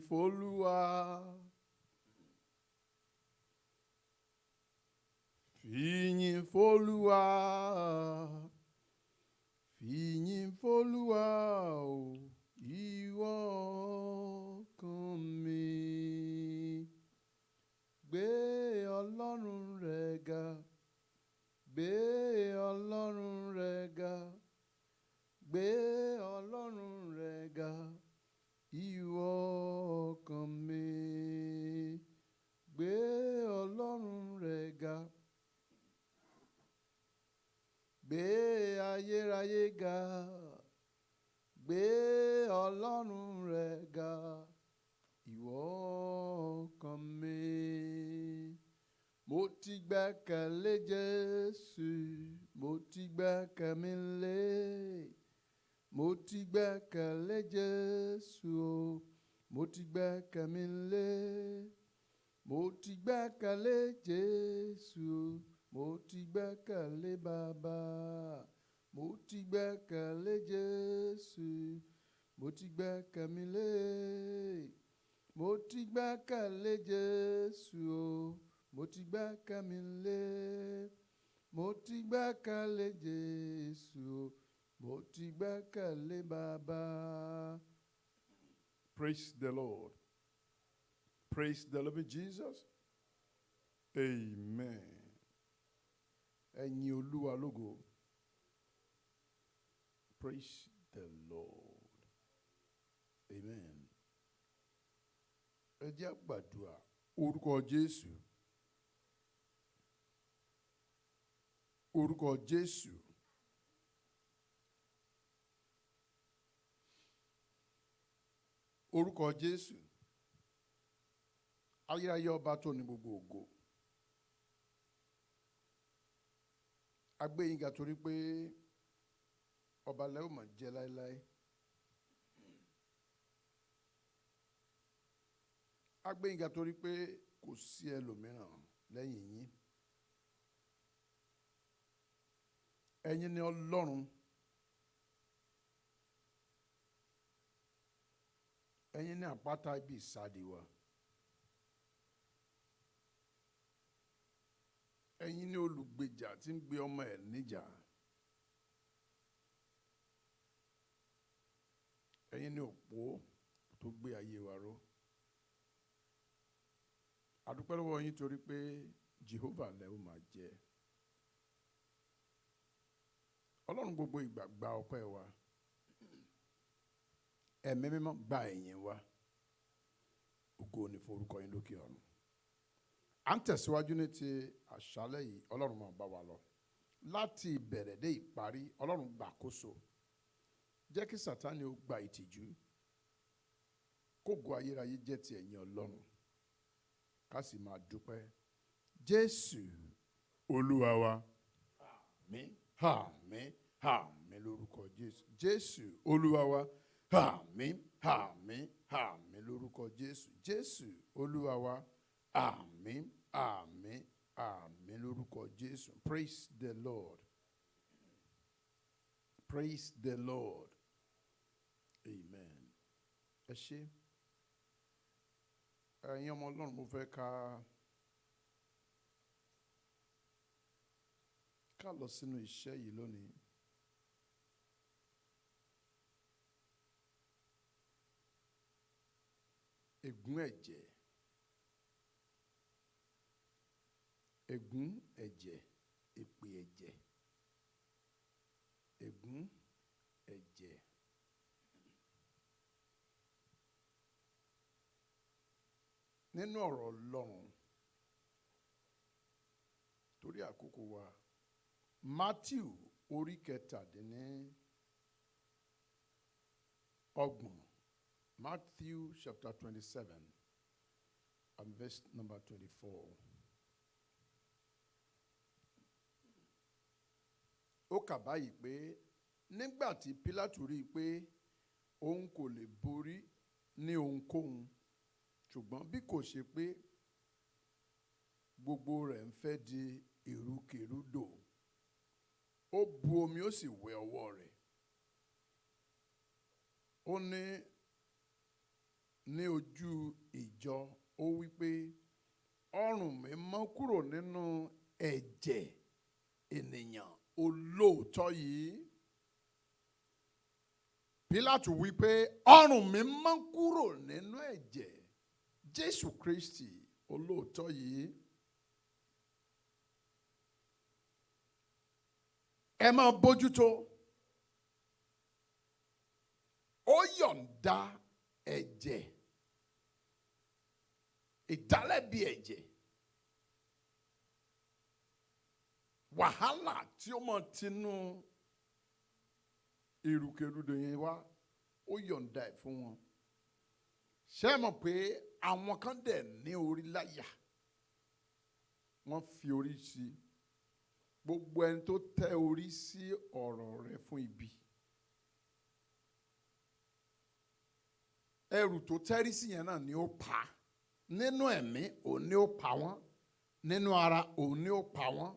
f'Olúwa. Fìyìn f'Olúwa. Fìyìn f'Olúwa o, ìwọ ọkàn mi. Gbé Ọlọ́run rẹ ga. Gbé Ọlọ́run rẹ ga. Gbé Ọlọ́run rẹ ga. Ìwọ ọkàn mi. Gbé Ọlọ́run rẹ ga. Gbé ayérayé ga. Gbé Ọlọ́run rẹ ga. Ìwọ ọkàn mi. Mo ti gbẹ́kẹ̀lé Jésù. Mo ti gbẹ́kẹ̀mí lé. Mo ti gbẹ́kẹ̀lé Jésù o. Mo ti gbẹ́kẹ̀mí lé. Mo ti gbẹ́kẹ̀lé Jésù o. Mo ti gbẹ́kẹ̀lé Bàbá. Mo ti gbẹ́kẹ̀lé Jésù. Mo ti gbẹ́kẹ̀mí lé. Mo ti gbẹ́kẹ̀lé Jésù o. Mo ti gbẹ́kẹ̀mí lé. Mo ti gbẹ́kẹ̀lé Jésù o. Mo ti gbẹ́kẹ̀lé Bàbá. Praise the Lord. Praise the living Jesus. Amen. Ẹ̀yin Olúwa lógo. Praise the Lord. Amen. Ẹ jẹ́ á gbàdúrà orúkọ Jésù. Orúkọ Jésù. Orúkọ Jésù. Ayérayé ọba tó ní gbogbo ògo. A gbé yín ga torí pé ọba lẹ́ ó máa jẹ́ láéláé. A gbé yín ga torí pé kò sí ẹlòmíràn lẹ́yìn yín. Ẹ̀yin ni Ọlọ́run. Ẹ̀yin ni àpáta ibi ìsádi wa. Ẹ̀yin ni olùgbèjà tí ń gbé ọmọ ẹ̀ níjà. Ẹ̀yin ni òpó tó gbé ayé wa ró. A dúpẹ́ lọ́wọ́ yín torí pé Jehovah lẹ ó máa jẹ́. Ọlọ́run gbogbo ìgbà gba ọpẹ́ wa. Ẹ̀mí mímọ́ gba ẹ̀yìn wa. Ògo ni fún orúkọ yín lókè ọ̀run. À ń tẹ̀síwájú ní ti àṣálẹ́ yìí, Ọlọ́run máa bá wa lọ. Láti ìbẹ̀rẹ̀ dé ìparí, Ọlọ́run gbàkóso. Jẹ́ kí Sátánì ó gba ìtìjú. Kógo ayérayé jẹ́ ti ẹ̀yin Ọlọ́run. Ká sì máa dúpẹ́. Jésù Olúwa wa. Àmín, àmín, àmín lórúkọ Jésù. Jésù Olúwa wa. Àmín, àmín, àmín lórúkọ Jésù. Jésù Olúwa wa. Àmín, àmín, àmín lórúkọ Jésù. Praise the Lord. Praise the Lord. Amen. Ẹ ṣé. Ẹ̀yin ọmọ Ọlọ́run, mo fẹ́ ká lọ sínú iṣẹ́ yìí lónìí. Ègún ẹ̀jẹ̀. Ègún ẹ̀jẹ̀. Èpè ẹ̀jẹ̀. Ègún ẹ̀jẹ̀. Nínú ọ̀rọ̀ Ọlọ́run, torí àkókò wa, Matthew orí 27. Matthew chapter 27 and verse number 24. Ó kà báyìí pé nígbà tí Pílátù rí i pé òun kò lè borí ní ohunkóhun, ṣùgbọ́n bí kò ṣe pé gbogbo rẹ̀ ń fẹ́ di ìrúkèrúdò, ó bu omi ó sì wẹ ọwọ́ rẹ̀. Ó ní ní ojú ìjọ, ó wí pé ọrùn mi mọ́ kúrò nínú ẹ̀jẹ̀ ènìyàn olóòótọ́ yìí. Pílátù wí pé ọrùn mi mọ́ kúrò nínú ẹ̀jẹ̀ Jésù Kristi olóòótọ́ yìí. Ẹ máa bójútó. Ó yọ̀ǹda ẹ̀jẹ̀, ìdálẹ́bi ẹ̀jẹ̀, wàhálà tí ó máa tinú ìrùkèrùdò yẹn wá, ó yọ̀ǹda ẹ̀ fún wọn. Ṣé ẹ mọ̀ pé àwọn kan dẹ̀ ní orí láyà, wọ́n fi orí sí i. Gbogbo ẹni tó tẹ orí sí ọ̀rọ̀ rẹ̀ fún ibi, ẹrù tó tẹ́rí sí yẹn náà ni ó pa. Nínú ẹ̀mí òun ni ó pa wọ́n, nínú ara òun ni ó pa wọ́n.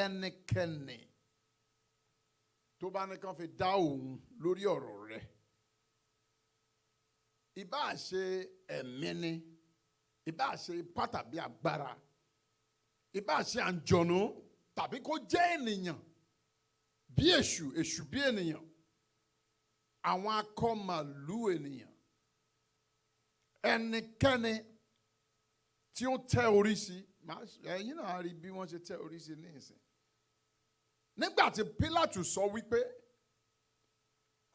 Ẹnikẹ́ni tó bá ní kàn fi dá òun lórí ọ̀rọ̀ rẹ̀, ìbáà ṣe ẹ̀mí ni, ìbáà ṣe ipá tàbí agbára, ìbáà ṣe àǹjọ̀nú tàbí kó jẹ́ ènìyàn bí èṣù, èṣù bí ènìyàn, àwọn akọ màlúù ènìyàn, ẹnikẹ́ni tí ó tẹ orí sí, ẹ̀yin náà rí bí wọ́n ṣe tẹ orí sí ní ìsìn. Nígbà tí Pílátù sọ wípé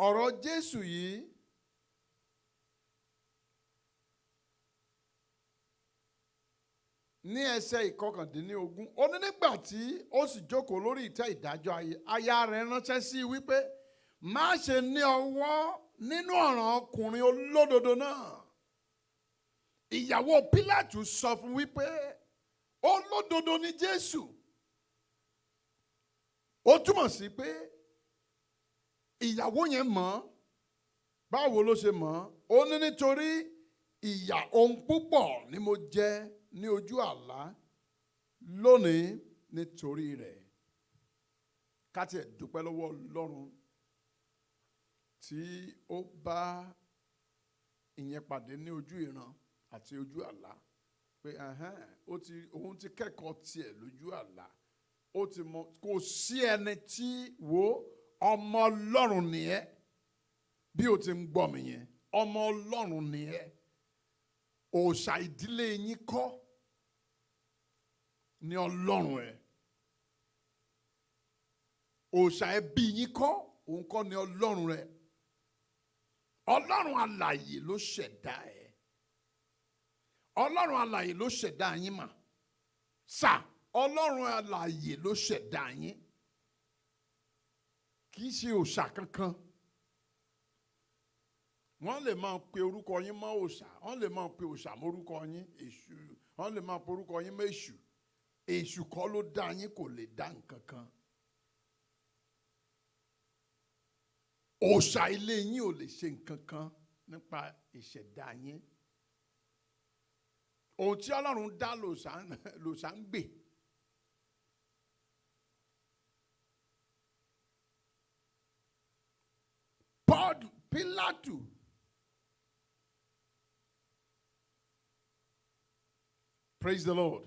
ọ̀rọ̀ Jésù yìí ní ẹsẹ̀ ìkọkàndínlógún, ó ní nígbà tí ó sì jókòó lórí ìtẹ́ ìdájọ́ ayé, aya rẹ̀ ránṣẹ́ sí wípé má ṣe ní ọwọ́ nínú ọ̀ràn ọkùnrin olódodo náà. Ìyàwó Pílátù sọ fún wípé olódodo ni Jésù. Ó túmọ̀ sí pé ìyàwó yẹn mọ̀. Báwo ló ṣe mọ̀? Ó ní nítorí ìyà ohun púpọ̀ ni mo jẹ ní ojú àlá lónìí nítorí rẹ̀. Ká tiẹ̀ dúpẹ́ lọ́wọ́ Ọlọ́run tí ó bá ìyẹn pàdé ní ojú ìran àti ojú àlá, pé òun ti kẹ́kọ̀ọ́ tiẹ̀ lójú àlá. Ó ti mọ̀ kò sí ẹni tí wo ọmọ Ọlọ́run ni ẹ́, bí o ti ń gbọ́ mi yẹn, ọmọ Ọlọ́run ni ẹ́. Òòṣà ìdílé yín kọ́ ni Ọlọ́run ẹ̀. Òòṣà ẹbí yín kọ́, òun kọ́ ni Ọlọ́run rẹ̀. Ọlọ́run alààyè ló ṣẹ̀dá ẹ̀. Ọlọ́run alààyè ló ṣẹ̀dá yín mà. Sà, Ọlọ́run alààyè ló ṣẹ̀dá yín. Kì í ṣe òòṣà kankan. Wọ́n lè máa pe orúkọ yín mọ́ òòṣà, wọ́n lè máa pe òòṣà mọ́ orúkọ yín, èṣù, wọ́n lè máa pe orúkọ yín mọ́ èṣù. Èṣù kọ́ ló dá yín, kò lè dá nǹkan kan. Òòṣà ilé yín ò lè ṣe nǹkan kan nípa ìṣẹ̀dá yín. Ohun tí Ọlọ́run dá lòòṣà ń gbè. Pílátù praise the Lord.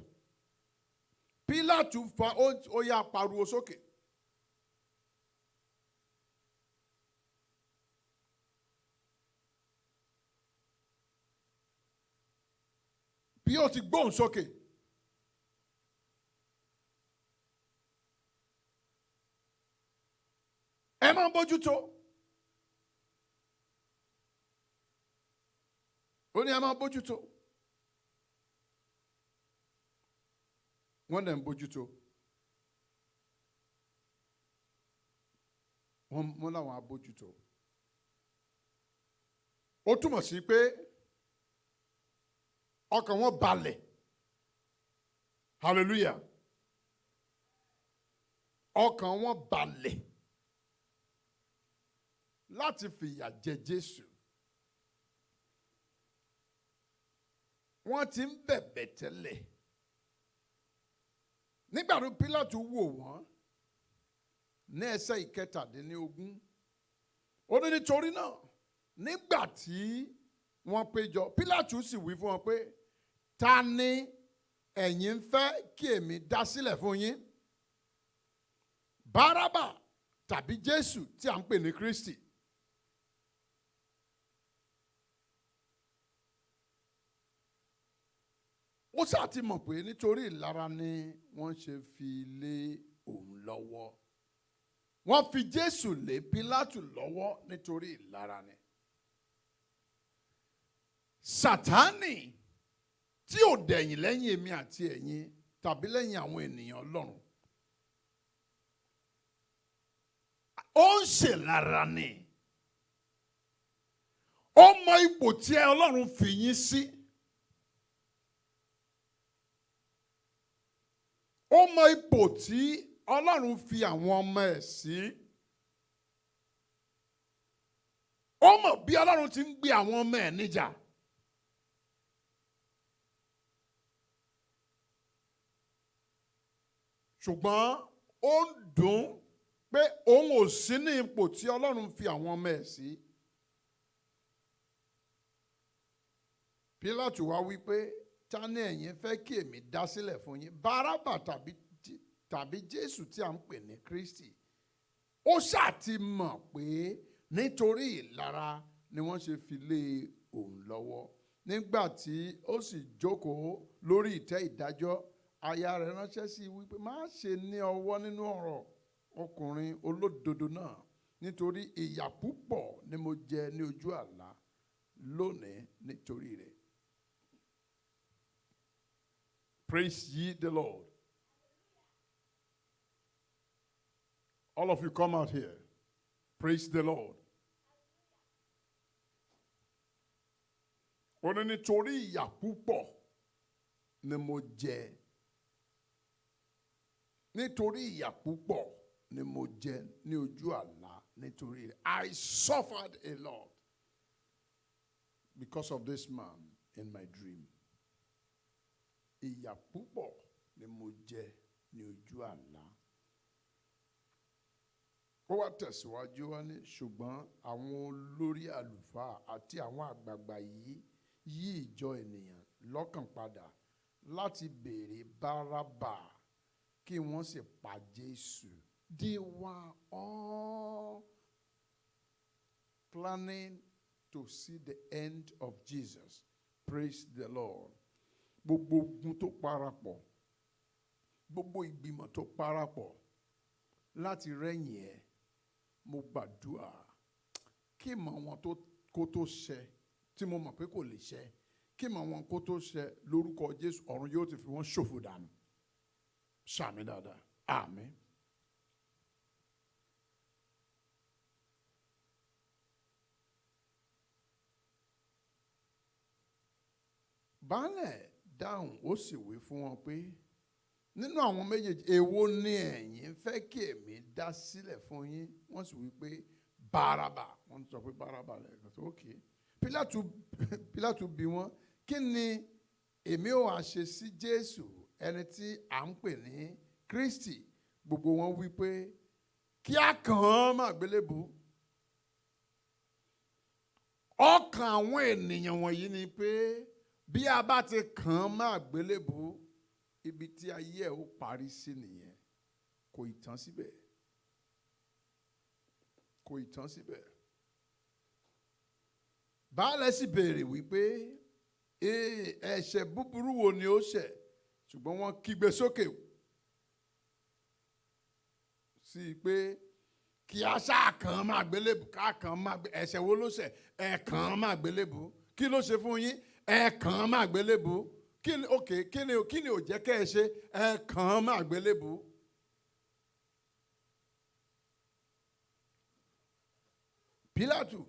Pílátù fa ó yá pariwo sókè. Bí ó ti gbóhùn sókè, ẹ máa bójútó. Ó ní ẹ máa bójútó. Wọ́n dẹ̀ ń bójútó. Wọ́n láwọn abójútó. Ó túmọ̀ sí pé ọkàn wọn balẹ̀. Hallelujah. Ọkàn wọn balẹ̀ láti fìyà jẹ Jésù. Wọ́n ti ń bẹ̀bẹ̀ tẹ́lẹ̀. Nígbà tó Pílátù wò wọ́n ní ẹsẹ̀ ìkẹtàdínlógún, ó ní nítorí náà nígbà tí wọ́n péjọ. Pílátù sì wí fún wọn pé, ta ni ẹ̀yin ń fẹ́ kí èmi dá sílẹ̀ fún yín? Bárábà tàbí Jésù tí à ń pè ní Kristi? Ó ṣáà ti mọ̀ pé nítorí ìlara ni wọ́n ṣe fi lé òun lọ́wọ́. Wọ́n fi Jésù lé Pílátù lọ́wọ́ nítorí ìlara ni. Sátánì tí ò dẹ̀yìn lẹ́yìn èmi àti ẹ̀yin tàbí lẹ́yìn àwọn ènìyàn Ọlọ́run, ó ń ṣèlára ni. Ó mọ ipò tí Ọlọ́run fi yín sí. Ó mọ ipò tí Ọlọ́run fi àwọn ọmọ ẹ̀ sí. Ó mọ̀ bí Ọlọ́run ti ń gbé àwọn ọmọ ẹ̀ níjà. Ṣùgbọ́n ó ń dùn pé òun ò sí ní ipò tí Ọlọ́run fi àwọn ọmọ ẹ̀ sí. Pílátù wá wí pé, ta ni ẹ̀yin fẹ́ kí èmi dá sílẹ̀ fún yín? Bárábà tàbí Jésù tí à ń pè ní Kristi? Ó ṣáà ti mọ̀ pé nítorí ìlara ni wọ́n ṣe fi lé òun lọ́wọ́. Nígbà tí ó sì jókòó lórí ìtẹ́ ìdájọ́, aya rẹ̀ ránṣẹ́ sí i wípé, má ṣe ní ọwọ́ nínú ọ̀rọ̀ ọkùnrin olódodo náà, nítorí ìyà púpọ̀ ni mo jẹ ní ojú àlá lónìí nítorí rẹ̀. Praise ye the Lord. All of you come out here. Praise the Lord. Ó ní nítorí ìyà púpọ̀ ni mo jẹ. Nítorí ìyà púpọ̀ ni mo jẹ ní ojú àlá nítorí rẹ̀. I suffered a lot because of this man in my dream. Ìyà púpọ̀ ni mo jẹ ní ojú àlá. Ó wá tẹ̀síwájú wá ní, ṣùgbọ́n àwọn olórí àlùfáà àti àwọn àgbààgbà yìí yí ìjọ ènìyàn lọ́kàn padà láti béèrè Bárábà kí wọ́n sì pa Jésù. They were all planning to see the end of Jesus. Praise the Lord. Gbogbo ogun tó parapọ̀, gbogbo ìgbìmọ̀ tó parapọ̀ láti rẹ́yìn ẹ̀, mo gbàdúrà kí ìmọ̀ wọn kó tó ṣẹ, tí mo mọ̀ pé kò lè ṣẹ, kí ìmọ̀ wọn kó tó ṣẹ lórúkọ Jésù, ọ̀run yóò ti fi wọ́n ṣòfò dànù. Ṣàmì dáadáa. Àmín. Baálẹ̀ dáhùn ó sì wí fún wọn pé, nínú àwọn méjèèjì èwo ni ẹ̀yin fẹ́ kí èmi dá sílẹ̀ fún yín? Wọ́n sì wí pé Bárábà. Wọ́n sọ pé Bárábà lẹ́ẹ̀kan tó ókè. Pílátù bi wọ́n, kí ni èmi ò wá ṣe sí Jésù ẹni tí à ń pè ní Kristi? Gbogbo wọn wí pé kí a kàn án mọ́ àgbélébùú. Ọkàn àwọn ènìyàn wọ̀nyí ni pé bí a bá ti kàn án mọ́ àgbélébùú, ibi tí ayé ẹ̀ ó parí sí nìyẹn. Kò ì tán síbẹ̀. Kò ì tán síbẹ̀. Baálẹ̀ sì béèrè wípé ẹ̀ṣẹ̀ búburú wo ni ó ṣẹ̀? Ṣùgbọ́n wọ́n kígbe sókè sí i pé kí a ṣáà kàn án mọ́ àgbélébùú, ká kàn án mọ́ àgbélébùú. Ẹ̀ṣẹ̀ wo ló ṣẹ̀? Ẹ kàn án mọ́ àgbélébùú. Kí ló ṣe fún yín? Ẹ kàn án mọ́ àgbélébùú. Kí ni ò jẹ́ kẹ́ ẹ ṣe? Ẹ kàn án mọ́ àgbélébùú. Pílátù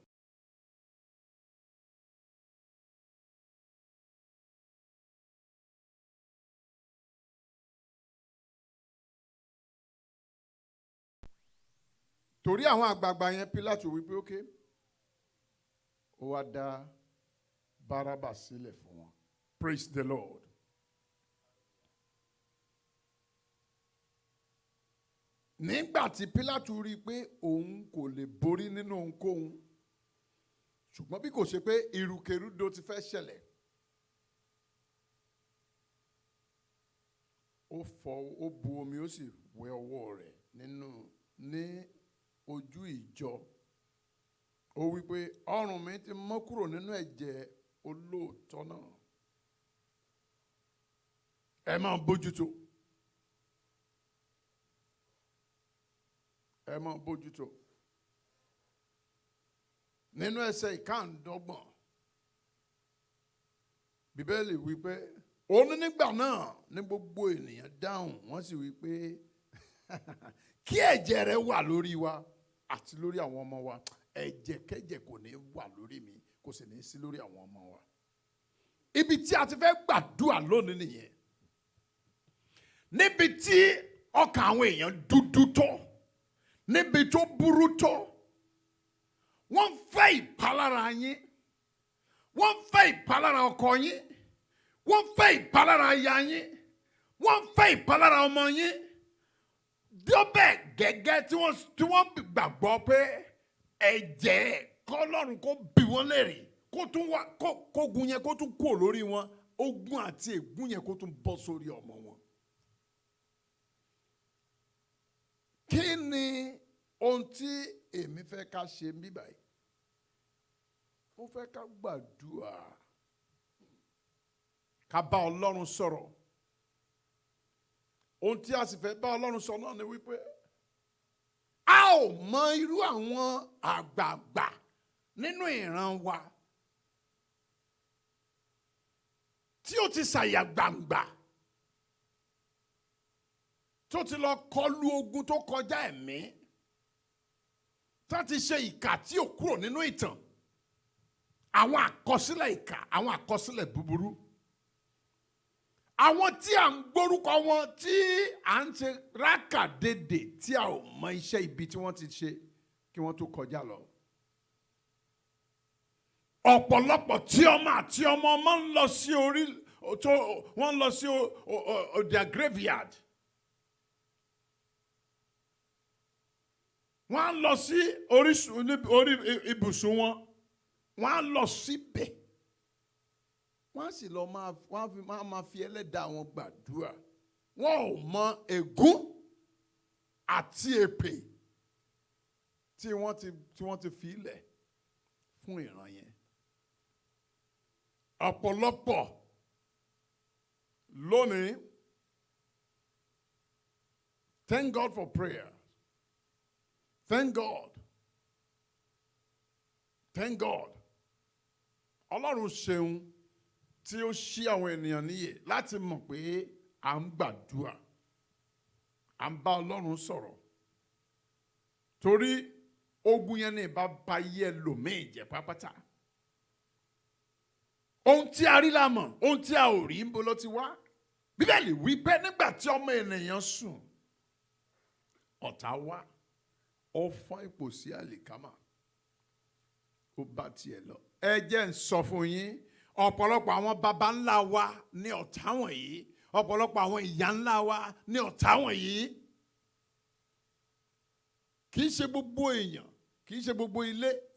torí àwọn àgbààgbà yẹn, Pílátù wípé ókè, ó wá dá Bárábà sílẹ̀ fún wọn. Praise the Lord. Nígbà tí Pílátù rí i pé òun kò lè borí nínú ohunkóhun, ṣùgbọ́n bí kò ṣe pé ìrùkèrúdò ti fẹ́ ṣẹlẹ̀, ó bu omi ó sì wẹ ọwọ́ rẹ̀ ní ojú ìjọ. Ó wí pé ọrùn mi ti mọ́ kúrò nínú ẹ̀jẹ̀ olóòótọ́ náà. Ẹ máa bójútó. Ẹ máa bójútó. Nínú ẹsẹ̀ ìkáǹdọ́gbọ̀n, Bíbélì wí pé ó ní nígbà náà ní gbogbo ènìyàn dáhùn, wọ́n sì wí pé kí ẹ̀jẹ̀ rẹ̀ wà lórí wa àti lórí àwọn ọmọ wa. Ẹ̀jẹ̀kẹ́jẹ̀ kò ní wà lórí mi, kò sì ní sí lórí àwọn ọmọ wa. Ibi tí a ti fẹ́ gbàdúrà lónìí nìyẹn. Níbi tí ọkàn àwọn èèyàn dúdú tó, níbi tó burú tó, wọ́n fẹ́ ìpalára yín, wọ́n fẹ́ ìpalára ọkọ yín, wọ́n fẹ́ ìpalára aya yín, wọ́n fẹ́ ìpalára ọmọ yín. Dọ́bẹ̀ gẹ́gẹ́ tí wọ́n gbàgbọ́ pé ẹ̀jẹ̀ kọ́lọ́run kó bí wọ́n lérè, kógun yẹn kó tún kúrò lórí wọn, ogun àti ègún yẹn kó tún bọ́ sórí ọmọ wọn. Kí ni ohun tí èmi fẹ́ ká ṣe ń bí báyìí? Mo fẹ́ ká gbàdúrà, ká bá Ọlọ́run sọ̀rọ̀. Ohun tí a sì fẹ́ bá Ọlọ́run sọ náà ni wípé a ò mọ irú àwọn àgbààgbà nínú ìran wa tí ó ti ṣàyà gbangba, tó ti lọ kọlu ogun tó kọjá ẹ̀mí, tó ti ṣe ìkà tí ò kúrò nínú ìtàn, àwọn àkọsílẹ̀ ìkà, àwọn àkọsílẹ̀ búburú, àwọn tí à ń gbórúkọ wọn tí à ń ṣe rákàdédè tí a ò mọ iṣẹ́ ibi tí wọ́n ti ṣe kí wọ́n tó kọjá lọ. Ọ̀pọ̀lọpọ̀ tí ọmọ àti ọmọ ń lọ sí wọ́n lọ sí their graveyard. Wọ́n á lọ sí orí ibùsùn wọn, wọ́n á lọ síbẹ̀. Wọ́n á sì lọ máa fi ẹlẹ́dàá wọn gbàdúrà. Wọ́n ò mọ ègún àti èpè tí wọ́n ti fi ilẹ̀ fún ìran yẹn. Ọ̀pọ̀lọpọ̀ lónìí, thank God for prayer. Thank God. Thank God. Ọlọ́run ṣeun tí ó ṣí àwọn ènìyàn níyè láti mọ̀ pé à ń gbàdúrà, à ń bá Ọlọ́run sọ̀rọ̀. Torí ogun yẹn ní ìbá yẹ lòmíì jẹ́ pápátá. Ohun tí a rí la mọ̀, ohun tí a ò rí ń bo ló ti wá. Bíbélì wí pé nígbà tí ọmọ ènìyàn sùn, ọ̀tá wá, ó fọ́n ipò sí àlìkámà, ó bá tiẹ̀ lọ. Ẹ jẹ́ ń sọ fún yín, ọ̀pọ̀lọpọ̀ àwọn baba ńlá wa ní ọ̀tá wọ̀nyí, ọ̀pọ̀lọpọ̀ àwọn ìyá ńlá wa ní ọ̀tá wọ̀nyí. Kì í ṣe gbogbo èèyàn, kì í ṣe gbogbo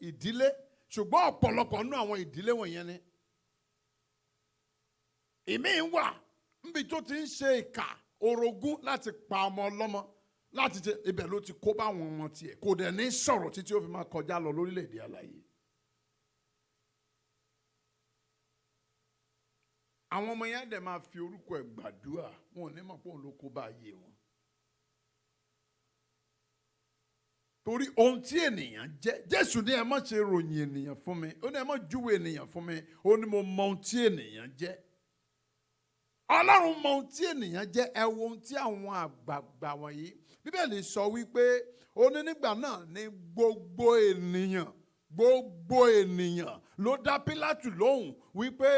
ìdílé, ṣùgbọ́n ọ̀pọ̀lọpọ̀ nínú àwọn ìdílé wọ̀nyẹn ni. Ìmí wà níbi tó ti ń ṣe ìkà orogún láti pa ọmọ ọlọ́mọ, láti ṣe ibẹ̀ ló ti kó bá àwọn ọmọ tiẹ̀, kò dẹ̀ ní sọ̀rọ̀ títí ó fi máa kọjá lọ lórílẹ̀‐èdè alààyè. Àwọn ọmọ yẹn dẹ̀ máa fi orúkọ ẹ̀ gbàdúrà, wọn ò ní mọ̀ pé òun ló kó bá ayé wọn. Torí ohun tí ènìyàn jẹ́, Jésù ní ẹ má ṣe ròyìn ènìyàn fún mi, ó ní ẹ má júwe ènìyàn fún mi, ó ní mo mọ ohun tí ènìyàn jẹ́. Ọlọ́run mọ ohun tí ènìyàn jẹ́. Ẹ wo ohun tí àwọn àgbààgbà wọ̀nyí, Bíbélì sọ wípé ó ní nígbà náà ní gbogbo ènìyàn ló dá Pílátù lóhùn wípé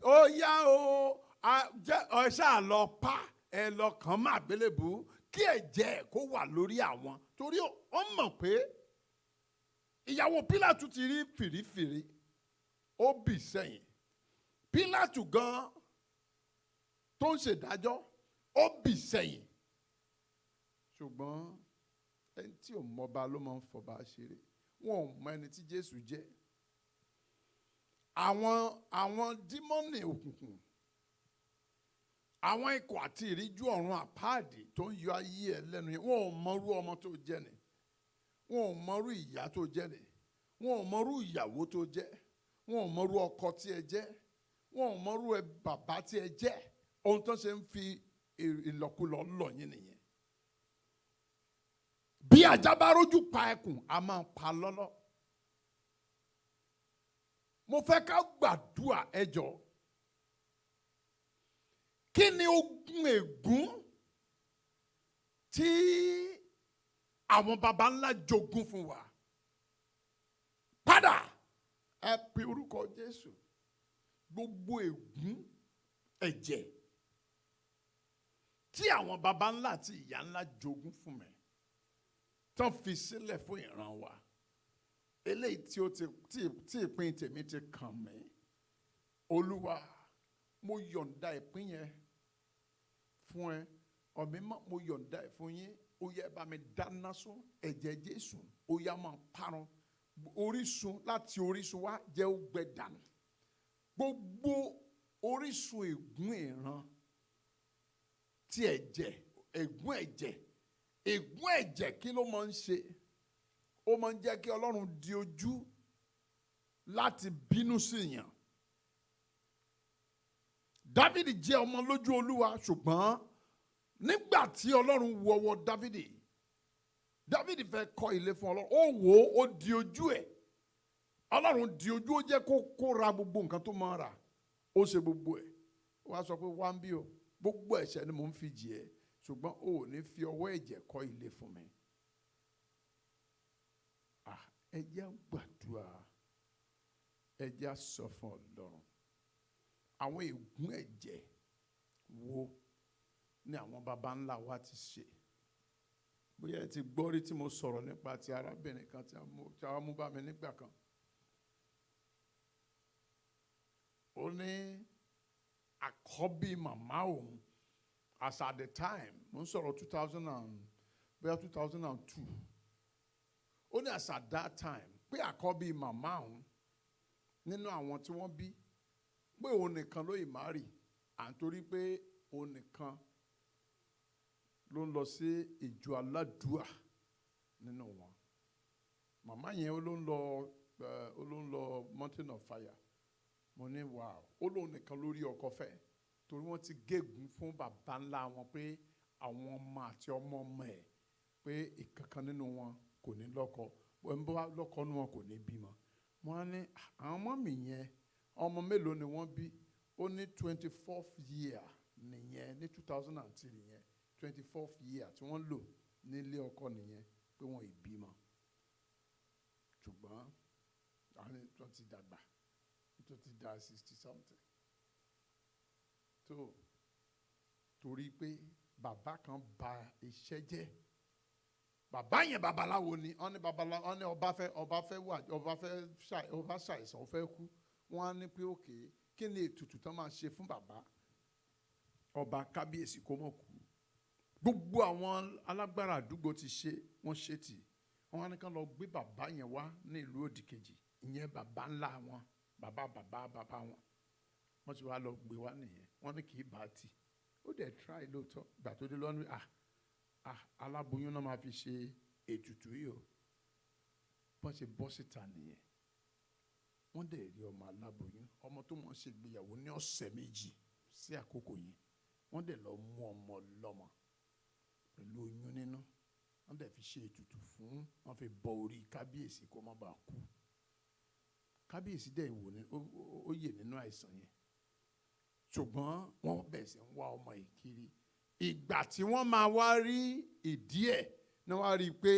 ó yá o, ẹ ṣáà lọ pa, ẹ lọ kàn má àgbélébùú kí ẹ̀jẹ̀ kó wà lórí àwọn. Torí ó mọ̀ pé ìyàwó Pílátù ti rí fìrífìrí, ó bì sẹ́yìn. Pílátù gan tó ń ṣèdájọ́, ó bì sẹ́yìn. Ṣùgbọ́n ẹni tí ò mọba ló máa ń fọba ṣeré. Wọn ò mọ ẹni tí Jésù jẹ́. àwọn dímọ́nì òkùnkùn, àwọn ikọ̀ àti ìríjú ọ̀run àpáàdì tó ń yọ ayé ẹ lẹ́nu yẹn, wọn ò mọrú ọmọ tó jẹ́ ni, wọn ò mọrú ìyá tó jẹ́ ni, wọn ò mọrú ìyàwó tó jẹ́, wọn ò mọrú ọkọ tí ẹ jẹ́, wọn ò mọrú bàbá tí ẹ jẹ́. Ohun tó ṣe ń fi ìlọkulọ lọ yín nìyẹn. Bí ajá bá rójú pa ẹkùn, a máa pa lọ́lọ́. Mo fẹ́ ká gbàdúrà ẹ jọ̀ọ́. Kí ni ogun ègún tí àwọn baba ńlá jogún fún wa? Padà ẹ pe orúkọ Jésù. Gbogbo ègún ẹ̀jẹ̀ tí àwọn baba ńlá àti ìyá ńlá jogún fún mi, tán fi sílẹ̀ fún ìran wa, eléyìí tí ìpín tèmi ti kàn mí, Olúwa, mo yọ̀ǹda ìpín yẹn fún ẹ. Ọ̀mímọ́, mo yọ̀ǹda ẹ̀ fún yín. Ó yẹ bá mi dáná sún ẹ̀jẹ̀ Jésù, ó yá máa parun orísun, láti orísun wá jẹ́ ó gbẹ dànù. Gbogbo orísun ègún ìran tí ẹ̀jẹ̀, ègún ẹ̀jẹ̀ kí ló máa ń ṣe? Ó máa ń jẹ́ kí Ọlọ́run di ojú láti bínú sí yàn. Dáfídì jẹ́ ọmọ lójú Olúwa, ṣùgbọ́n nígbà tí Ọlọ́run wo ọwọ́ Dáfídì fẹ́ kọ́ ilé fún Ọlọ́run, ó wò ó, ó di ojú ẹ̀. Ọlọ́run di ojú, ó jẹ́ kó ra gbogbo nǹkan tó máa rà, ó ṣe gbogbo ẹ̀. Ó wá sọ pé wá ń bí o, gbogbo ẹ̀ṣẹ̀ ni mò ń fi jì ẹ́, ṣùgbọ́n o ò ní fi ọwọ́ ẹ̀jẹ̀ kọ́ ilé fún mi. Ẹ jẹ́ gbàdúrà, ẹ jẹ́ sọ fún Ọlọ́run. Àwọn ègún ẹ̀jẹ̀ wo ni àwọn baba ńlá wa ti ṣe? Bóyá ẹ ti gbọ́ rí tí mo sọ̀rọ̀ nípa ti arábìnrin kan tí a mú bá mi nígbà kan. Ó ní àkọ́bí màmá òun, as at the time, mo ń sọ̀rọ̀ 2002. Ó ní as at that time, pé àkọ́bí màmá òun nínú àwọn tí wọ́n bí, pé òun nìkan ló yìí máa rì, à ń torí pé òun nìkan ló ń lọ sí ìjọ aládùúà nínú wọn. Màmá yẹn ó ló ń lọ Mountain of Fire. Mo ní wow, ó lóun nìkan lórí ọkọ fẹ́, torí wọ́n ti gégùn fún bàbá ńlá wọn pé àwọn ọmọ àti ọmọ ọmọ ẹ̀, pé ìkankan nínú wọn kò ní lọ́kọ, wọ́n bá lọ́kọ nínú wọn kò ní bímọ. Wọ́n á ní àwọn ọmọ mi yẹn, ọmọ mélòó ni wọ́n bí? Ó ní 24th year nìyẹn, ní 2003 yẹn, 24th year tí wọ́n lò nílé ọkọ nìyẹn, pé wọ́n ì bímọ. Ṣùgbọ́n àwọn tó ti dàgbà, tó ti dá 60 something. Torí pé bàbá kan ba iṣẹ́ jẹ́. Bàbá yẹn babaláwo ni, wọ́n ní babaláwo, wọ́n ní ọba ṣàìsàn, ó fẹ́ kú. Wọ́n á ní pé òkè, kí ni ètùtù tán máa ṣe fún bàbá? Ọba kábíyèsí kó mọ̀ kú. Gbogbo àwọn alágbára àdúgbò ti ṣe, wọ́n ṣe tì. Wọ́n á ní kán lọ gbé bàbá yẹn wá ní ìlú òdìkejì, ìyẹn bàbá ńlá wọn, bàbá wọn. Wọ́n ti wá lọ gbé wá nìyẹn, wọ́n ní kì í bá tì. Ó dẹ̀ try lóòótọ́, ìgbà tó dé lọ́nà aláboyún náà máa fi ṣe ètùtù yìí o. Bọ́n ṣe bọ́ síta nìyẹn. Wọ́n dẹ̀ rí ọmọ aláboyún, ọmọ tó mọ̀ ṣe ìgbéyàwó ní ọ̀sẹ̀ 2 sí àkókò yẹn. Wọ́n dẹ̀ lọ mú ọmọ lọ́mọ pẹ̀lú oyún nínú. Wọ́n dẹ̀ fi ṣe ètùtù fún, wọ́n fi bọ orí kábíyèsí kó má bàa kú. Kábíyèsí dẹ̀ wò ní ó yè nínú àìsàn yẹn. Ṣùgbọ́n wọ́n bẹ̀rẹ̀ sí ń wá ọmọ yìí kiri. Ìgbà tí wọ́n máa wá rí ìdí ẹ̀ ni wọ́n á rí i pé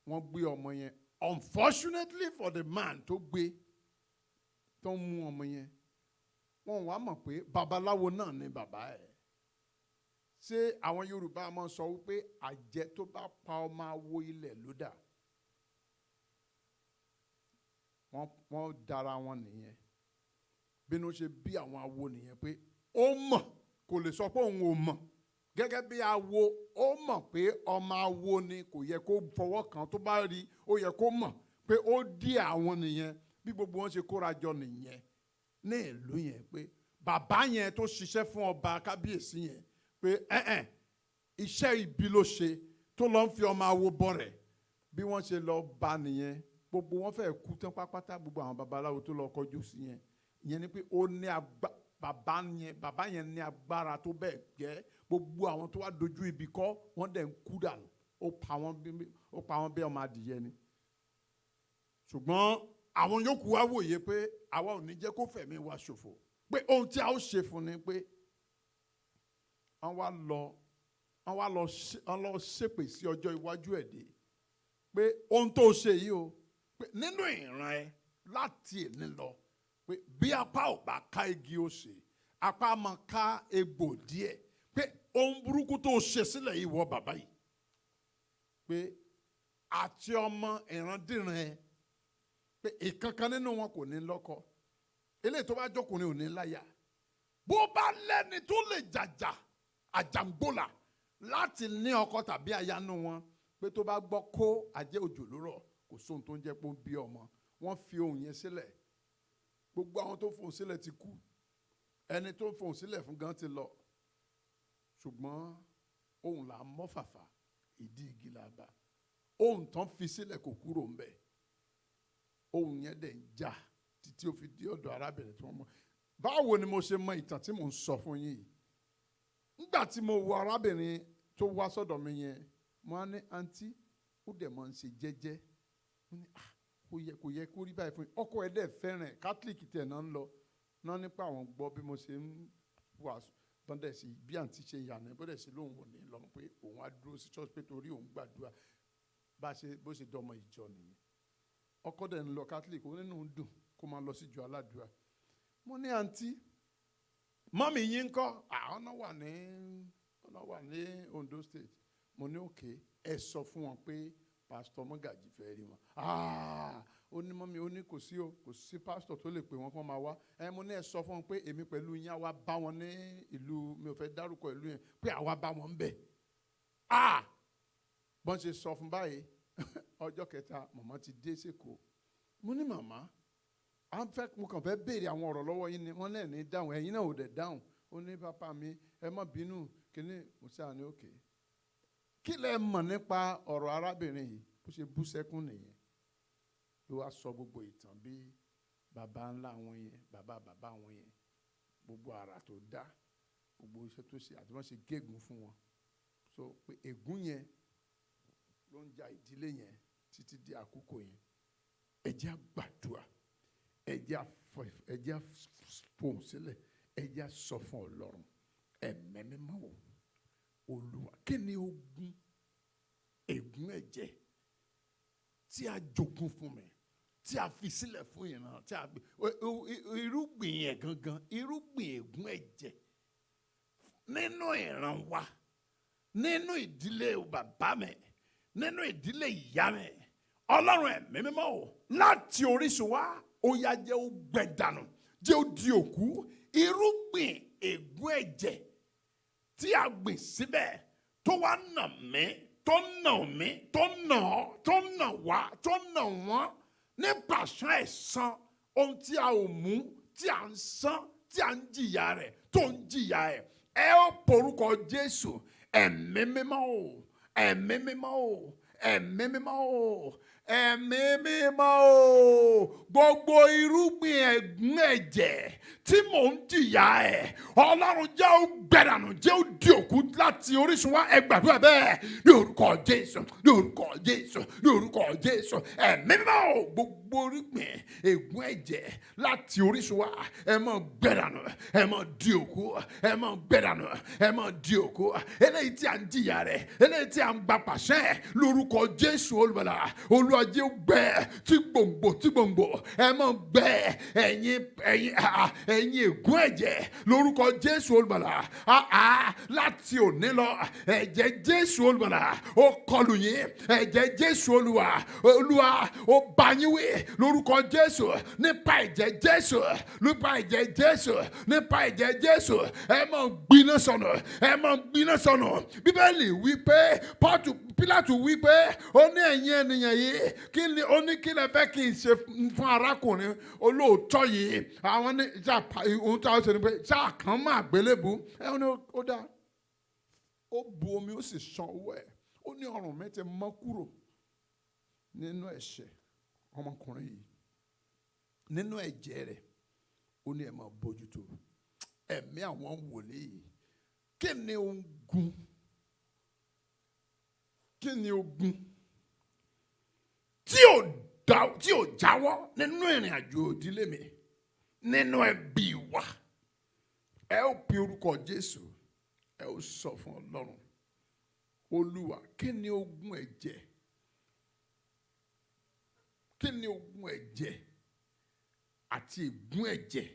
wọ́n gbé ọmọ yẹn. Unfortunately for the man tó gbé, tó ń mú ọmọ yẹn, wọ́n wá mọ̀ pé babaláwo náà ni bàbá ẹ̀. Ṣé àwọn Yorùbá máa sọ wípé àjẹ́ tó bá pa ọmọ awo ilẹ̀ ló dà? Wọ́n dára wọn nìyẹn. Bínú ṣe bí àwọn awo nìyẹn, pé ó mọ̀, kò lè sọ pé òun ò mọ̀. Gẹ́gẹ́ bí awo, ó mọ̀ pé ọmọ awo ni, kò yẹ kó fọwọ́ kàn. Tó bá rí, ó yẹ kó mọ̀ pé ó dí àwọn nìyẹn. bí gbogbo wọn ṣe kóra jọ nìyẹn ní ìlú yẹn pé bàbá yẹn tó ṣiṣẹ́ fún ọba kábíyèsí yẹn pé iṣẹ́ ibi ló ṣe tó lọ ń fi ọmọ awo bọ rẹ̀ bí wọ́n ṣe lọ bá nìyẹn gbogbo wọn fẹ́ kú tán pátápátá gbogbo àwọn babaláwo tó lọ kọjú sí yẹn ìyẹn ni pé ó ní bàbá yẹn ní agbára tó bẹ́ẹ̀ gẹ́ gbogbo àwọn tó wá dojú ibi kọ́ wọ́n dẹ̀ ń kú dànù ó pa wọ́n bí ọmọ adìyẹ ni ṣùgbọ́n àwọn yòókù wá wòye pé àwa ò ní jẹ́ kó fẹ̀mí wa ṣòfò pé ohun tí a ó ṣe fún ni pé wọ́n wá lọ ṣépè sí ọjọ́ iwájú ẹ̀ dé pé ohun tó ṣe yìí o pé nínú ìran ẹ láti èní lọ pé bí apá ò bá ká igi ó ṣe apá máa ká egbò díẹ̀ pé ohun burúkú tó ṣe sílẹ̀ yìí wọ bàbá yìí pé àti ọmọ ìrandíran ẹ pé ìkankan nínú wọn kò ní lọ́kọ eléyìí tó bá jókòó ò ní láyà bó bá lẹ́ni tó lè jàjà àjàngbòlà láti ní ọkọ tàbí aya nínú wọn pé tó bá gbọ́ kó ajé òjò lórọ̀ kò sóhun tó ń jẹ́ pé ó bí ọmọ wọ́n fi ohun yẹn sílẹ̀ gbogbo àwọn tó fohùn sílẹ̀ ti kú ẹni tó fohùn sílẹ̀ fún gan ti lọ ṣùgbọ́n ohun là ń mọ́ fàfà ìdí igi là bá ohun tán fi sílẹ̀ kò kúrò ń bẹ̀ ohun yẹn dẹ̀ ń jà títí ó fi di ọ̀dọ̀ arábìnrin tí wọ́n mọ̀ báwo ni mo ṣe mọ ìtàn tí mò ń sọ fún yín yìí nígbà tí mo wo arábìnrin tó wá sọ́dọ̀ mi yẹn mo á ní àǹtí ó dẹ̀ mọ̀ ń ṣe jẹ́jẹ́ kò yẹ kó rí báyìí fún yín ọkọ ẹ̀ dẹ̀ fẹ́ràn kátólíìkì tẹ̀ náà ń lọ náà nípa àwọn gbọ́ bí mo ṣe ń wàásù bọ́ndẹ̀ sí bí àǹtí ṣe yànnà bọ́ndẹ̀ sí lóun ò ní lọ pé òun á dúró sí church pé torí òun gbàdúrà bó ṣe dọmọ ìjọ nìyẹn ọkọ dẹ̀ ń lọ kátólíìkì ó nínú dùn kó máa lọ sí ìjọ aládùúrà mo ní àǹtí mọ́mì yín ń kọ́ àwọn náà wà ní Ondo State mo ní òkè ẹ sọ fún wọn pé pásítọ̀ Mọ́gàjì fẹ́ rí wọn ó ní mọ́mì ó ní kò sí pásítọ̀ tó lè pè wọ́n kó máa wá mo ní ẹ sọ fún wọn pé èmi pẹ̀lú yín àwa bá wọn ní ìlú mi ò fẹ́ dárúkọ ìlú yẹn pé àwa bá wọn ń bẹ̀ bọ́n ṣe sọ fún báyìí ọjọ́ kẹta màmá ti dé sẹ́kọ̀ọ́ mo ní màmá mo kàn fẹ́ béèrè àwọn ọ̀rọ̀ lọ́wọ́ yín ni wọ́n lẹ́ẹ̀ ní dáhùn ẹ̀yin náà ò dẹ̀ dáhùn ó ní pápá mi ẹ má bínú kíní mo sáà ní òkè kí lẹ mọ̀ nípa ọ̀rọ̀ arábìnrin yìí bó ṣe bú sẹ́kún nìyẹn ló wá sọ gbogbo ìtàn bí bàbá ńlá wọn yẹn bàbá wọn yẹn gbogbo àrà tó dá gbogbo iṣẹ́ tó ṣe àti wọ́n ṣe gégùn fún wọn so pé ègún yẹn ló ń ja ìdílé yẹn títí di àkókò yẹn ẹ jẹ́ á gbàdúrà ẹ jẹ́ á fòun sílẹ̀ ẹ jẹ́ á sọ fún Ọlọ́run ẹ̀mẹ́ mímọ́ wò Olúwa kí ni ogun ègún ẹ̀jẹ̀ tí a jogún fún mi tí a fi sílẹ̀ fún ìran tí a gbé irúgbìn yẹn gangan irúgbìn ègún ẹ̀jẹ̀ nínú ìran wa nínú ìdílé bàbá mi nínú ìdílé ìyá mi Ọlọ́run ẹ̀mí mímọ́ o láti orísun wa ó yá jẹ́ ó gbẹ dànù jẹ́ ó di òkú irúgbìn ègún ẹ̀jẹ̀ tí a gbìn síbẹ̀ tó wá nà mí tó nà mí tó nà ọ́ tó nà wá tó nà wọ́n nípa àṣà ẹ̀san ohun tí a ò mú tí a ń san tí a ń jìyà rẹ̀ tó ń jìyà ẹ̀ ẹ ó porúkọ Jésù ẹ̀mí mímọ́ o ẹ̀mí mímọ́ o ẹ̀mí mímọ́ o ẹ̀mí mímọ́ o gbogbo irúgbìn ègún ẹ̀jẹ̀ tí mò ń jìyà ẹ̀ Ọlọ́run jẹ́ ó gbẹ̀dànù jẹ́ ó di òkú láti orísun wá ẹ gbàdúrà bẹ́ẹ̀ ní orúkọ Jésù ní orúkọ Jésù ní orúkọ Jésù ẹ̀mí mímọ́ o gbogbo irúgbìn ègún ẹ̀jẹ̀ láti orísun wá ẹ máa gbẹ̀dànù ẹ máa di òkú ẹ máa gbẹ̀dànù ẹ máa di òkú eléyìí tí a ń jìyà rẹ̀ eléyìí tí a ń gba pàṣẹ lórúkọ Jésù olùbàlà olùwàjẹ́ gbẹ tí gbòǹgbò ẹ máa gbẹ ẹ̀yin ègún ẹ̀jẹ̀ lórúkọ Jésù olùbàlà láti òní lọ ẹ̀jẹ̀ Jésù olùbàlà ó kọlù yín ẹ̀jẹ̀ Jésù olúwa ó bá yín wí lórúkọ Jésù, nípa ẹ̀jẹ̀ Jésù, nípa ẹ̀jẹ̀ Jésù, nípa ẹ̀jẹ̀ Jésù, ẹ máa gbiná sọnù, ẹ máa gbiná sọnù. Bíbélì wípé Pílátù wípé ó ní ẹ̀yin ènìyàn yìí ó ní kí lẹ fẹ́ kí n ṣe fún arákùnrin olóòótọ́ yìí. Àwọn ní ohun tí a ṣe ni pé ṣáà kàn máa gbélébù. Ẹ ní ó dá, ó bu omi ó sì ṣan owó ẹ̀. Ó ní ọrùn mi ti mọ́ kúrò nínú ẹ̀ṣẹ̀ ọmọkùnrin yìí, nínú ẹ̀jẹ̀ rẹ̀. Ó ní ẹ máa bójútó ẹ̀mí àwọn wòlíì. Kí ni ogun? Kí ni ogun tí ò jáwọ́ nínú ìrìn àjò ìdílé mi, nínú ẹbí wa? Ẹ ó pe orúkọ Jésù, ẹ ó sọ fún Ọlọ́run, Olúwa, kí ni ogun ẹ̀jẹ̀? Kí ni ogun ẹ̀jẹ̀ àti ègún ẹ̀jẹ̀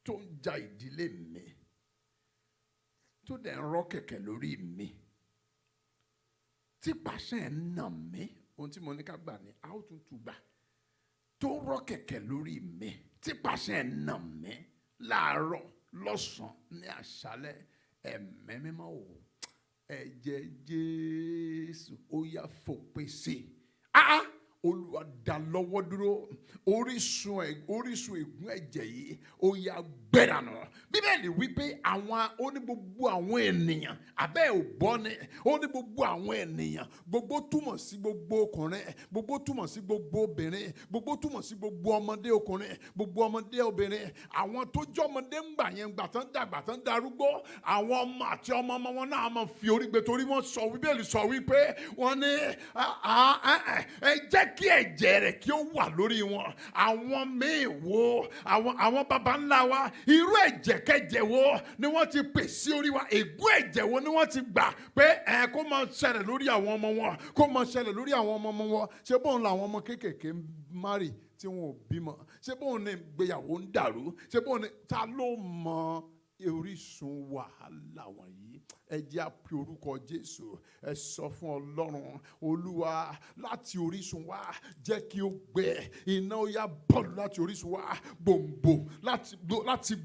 tó ń ja ìdílé mi, tó dẹ̀ ń rọ́ kẹ̀kẹ́ lórí mi, tí pàṣẹ ẹ̀ ń nà mí? Ohun tí mo ní ká gbà ní a ó tún gbà. Tó rọ́ kẹ̀kẹ́ lórí mi, tí pàṣẹ ẹ̀ ń nà mí láàárọ̀, lọ́sàn-án, ní àṣálẹ́. Ẹ̀mí mímọ́ o, ẹ̀jẹ̀ Jésù ó yá fòpin sí. Olúwa dá lọ́wọ́ dúró. Orísun ègún ẹ̀jẹ̀ yìí ó yá gbẹ̀dànù. Bíbélì wípé ó ní gbogbo àwọn ènìyàn, abẹ́ ò gbọ́ ni, ó ní gbogbo àwọn ènìyàn, gbogbo túmọ̀ sí gbogbo ọkùnrin, gbogbo túmọ̀ sí gbogbo obìnrin, gbogbo túmọ̀ sí gbogbo ọmọdé ọkùnrin, gbogbo ọmọdé obìnrin. Àwọn tó jẹ́ ọmọdé ń gbà yẹn, gbà tán dàgbà tán darúgbó, àwọn ọmọ àti ọmọ wọn náà máa fi orí gbé, torí wọ́n sọ, Bíbélì sọ wípé wọ́n ní ẹ jẹ́ kí ẹ̀jẹ̀ rẹ̀ kí ó wà lórí wọn. Àwọn míì wo, àwọn baba ńlá wa, irú ẹ̀jẹ̀ kẹ́jẹ̀ wo ni wọ́n ti pè sí orí wa? Ègún ẹ̀jẹ̀ wo ni wọ́n ti gbà pé kó máa ṣẹlẹ̀ lórí àwọn ọmọ wọn, kó máa ṣẹlẹ̀ lórí àwọn ọmọ wọn? Ṣé bóun làwọn ọmọ kéékèèké ń márì tí wọn ò bímọ? Ṣé bóun ní ìgbéyàwó ń dàrú? Ṣé bóun ní, ta ló mọ orísun wàhálà wọ̀nyí? Ẹ jẹ́ á pe orúkọ Jésù. Ẹ sọ fún Ọlọ́run, Olúwa, láti orísun wa jẹ́ kí ó gbẹ. Iná ó yá bọ́ọ̀lù láti orísun wa, gbòǹgbò láti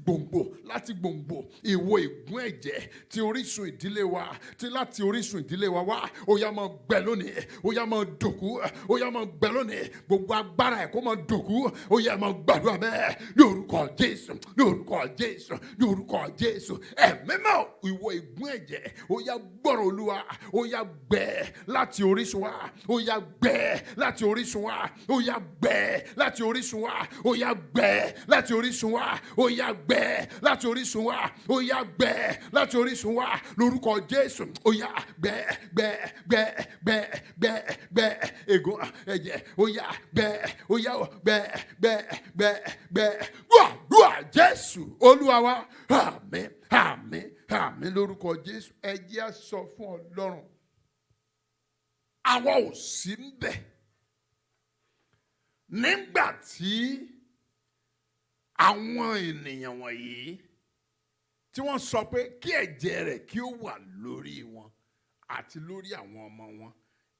gbòǹgbò ìwọ ègún ẹ̀jẹ̀ ti orísun ìdílé wa, ti láti orísun ìdílé wa wá, ó yá máa gbẹ lónìí, ó yá máa dòkú, ó yá máa gbẹ lónìí. Gbogbo agbára ẹ̀ kó máa dòkú, ó yá máa gbàdúrà bẹ́ẹ̀ ní orúkọ Jésù, ní orúkọ Jésù, ní orúkọ Jésù. Ẹ̀mí mímọ́, ìwọ ègún ẹ̀jẹ̀, ó yá gbọ́rọ̀ Olúwa, ó yá gbẹ láti orísun wa, ó yá gbẹ láti orísun wa, ó yá gbẹ láti orísun wa, ó yá gbẹ láti orísun wa, ó yá gbẹ láti orísun wa, ó yá gbẹ láti orísun wa, lórúkọ Jésù. Ó yá gbẹ ègún ẹ̀jẹ̀, ó yá gbẹ wá Jésù Olúwa wa. Àmín, àmín, àmín lórúkọ Jésù. Ẹ jẹ́ á sọ fún Ọlọ́run, àwa ò sí ń bẹ̀ nígbà tí àwọn ènìyàn wọ̀nyí tí wọ́n sọ pé kí ẹ̀jẹ̀ rẹ̀ kí ó wà lórí wọn àti lórí àwọn ọmọ wọn.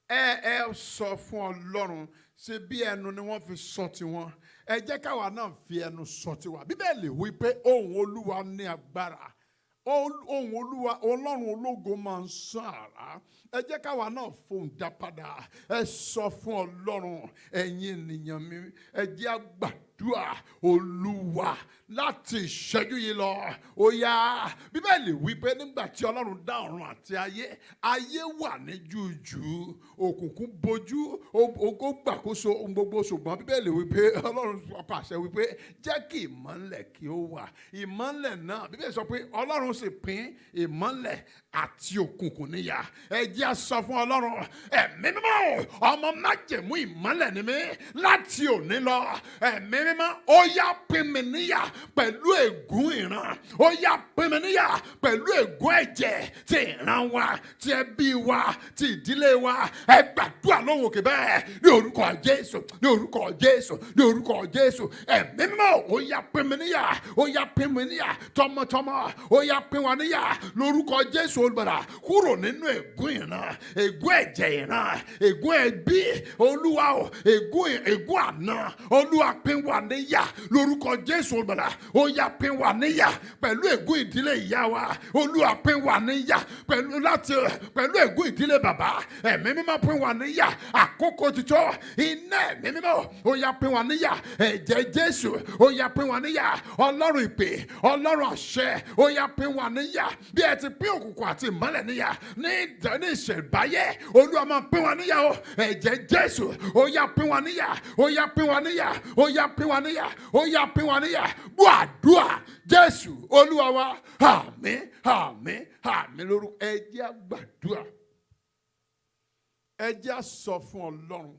Ẹ sọ fún Ọlọ́run, ṣe bí ẹnu ni wọ́n fi sọ tiwọn, ẹ jẹ́ káwa náà fi ẹnu sọ tiwa. Bíbélì wí pé ohùn Olúwa ní agbára, ohùn Olúwa Ọlọ́run ológo máa ń sán àrá. Ẹ jẹ́ káwa náà fohùn dá padà. Ẹ sọ fún Ọlọ́run, ẹ̀yin ènìyàn mi, ẹ jẹ́ á gbàdúrà. Olúwa, láti ìṣẹ́jú yìí lọ, ó yá. Bíbélì wípé nígbà tí Ọlọ́run dá ọ̀run àti ayé wà ní jújù, òkùnkùn bojú, ògo gbàkóso ohun gbogbo. Ṣùgbọ́n Bíbélì wípé Ọlọ́run pàṣẹ wípé jẹ́ kí ìmọ́lẹ̀ kí ó wà. Ìmọ́lẹ̀ náà, Bíbélì sọ pé Ọlọ́run sì pín ìmọ́lẹ̀ àti òkùnkùn níyà. Ẹ jẹ́ á sọ fún Ọlọ́run, ẹ̀mí mímọ́, ọmọ májẹ̀mú ìmọ́lẹ̀ ni mí láti òní lọ. Ẹ̀mí mímọ́ ó yá pín mi níyà pẹ̀lú ègún ìran, ó yá pín mi níyà pẹ̀lú ègún ẹ̀jẹ̀ ti ìran wa, ti ẹbí wa, ti ìdílé wa. Ẹ gbàdúrà lóhùn òkè bẹ́ẹ̀ ní orúkọ Jésù, ní orúkọ Jésù, ní orúkọ Jésù. Ẹ̀mí mímọ́ ó yá pín mi níyà, ó yá pín mi níyà tọmọtọmọ, ó yá pín wa níyà lórúkọ Jésù Olùgbàlà, kúrò nínú ègún ìran, ègún ẹ̀jẹ̀ ìran, ègún ẹbí. Olúwa o, ègún àná, Olúwa pín wa níyà lórúkọ Jésù Olùgbàlà. Ó yá pín wa níyà pẹ̀lú ègún ìdílé ìyá wa. Olúwa pín wa níyà pẹ̀lú ègún ìdílé bàbá. Ẹ̀mí mímọ́ pín wa níyà. Àkókò ti tó, iná ẹ̀mí mímọ́ ó yá pín wa níyà. Ẹ̀jẹ̀ Jésù ó yá pín wa níyà. Ọlọ́run ìpè, Ọlọ́run àṣẹ ó yá pín wa níyà. Bí ẹ ti pín òkùnkùn àti ìmọ́lẹ̀ níyà ní ìṣẹ̀báyé, Olúwa máa pín wa níyà o. Ẹ̀jẹ̀ Jésù ó yá pín wa níyà, ó yá pín wa níyà, ó yá pín wa níyà, ó yá pín wa níyà. Gbọ́ àdúrà Jésù Olúwa wa. Àmín, àmín, àmín lórúkọ. Ẹ jẹ́ á gbàdúrà. Ẹ jẹ́ á sọ fún Ọlọ́run.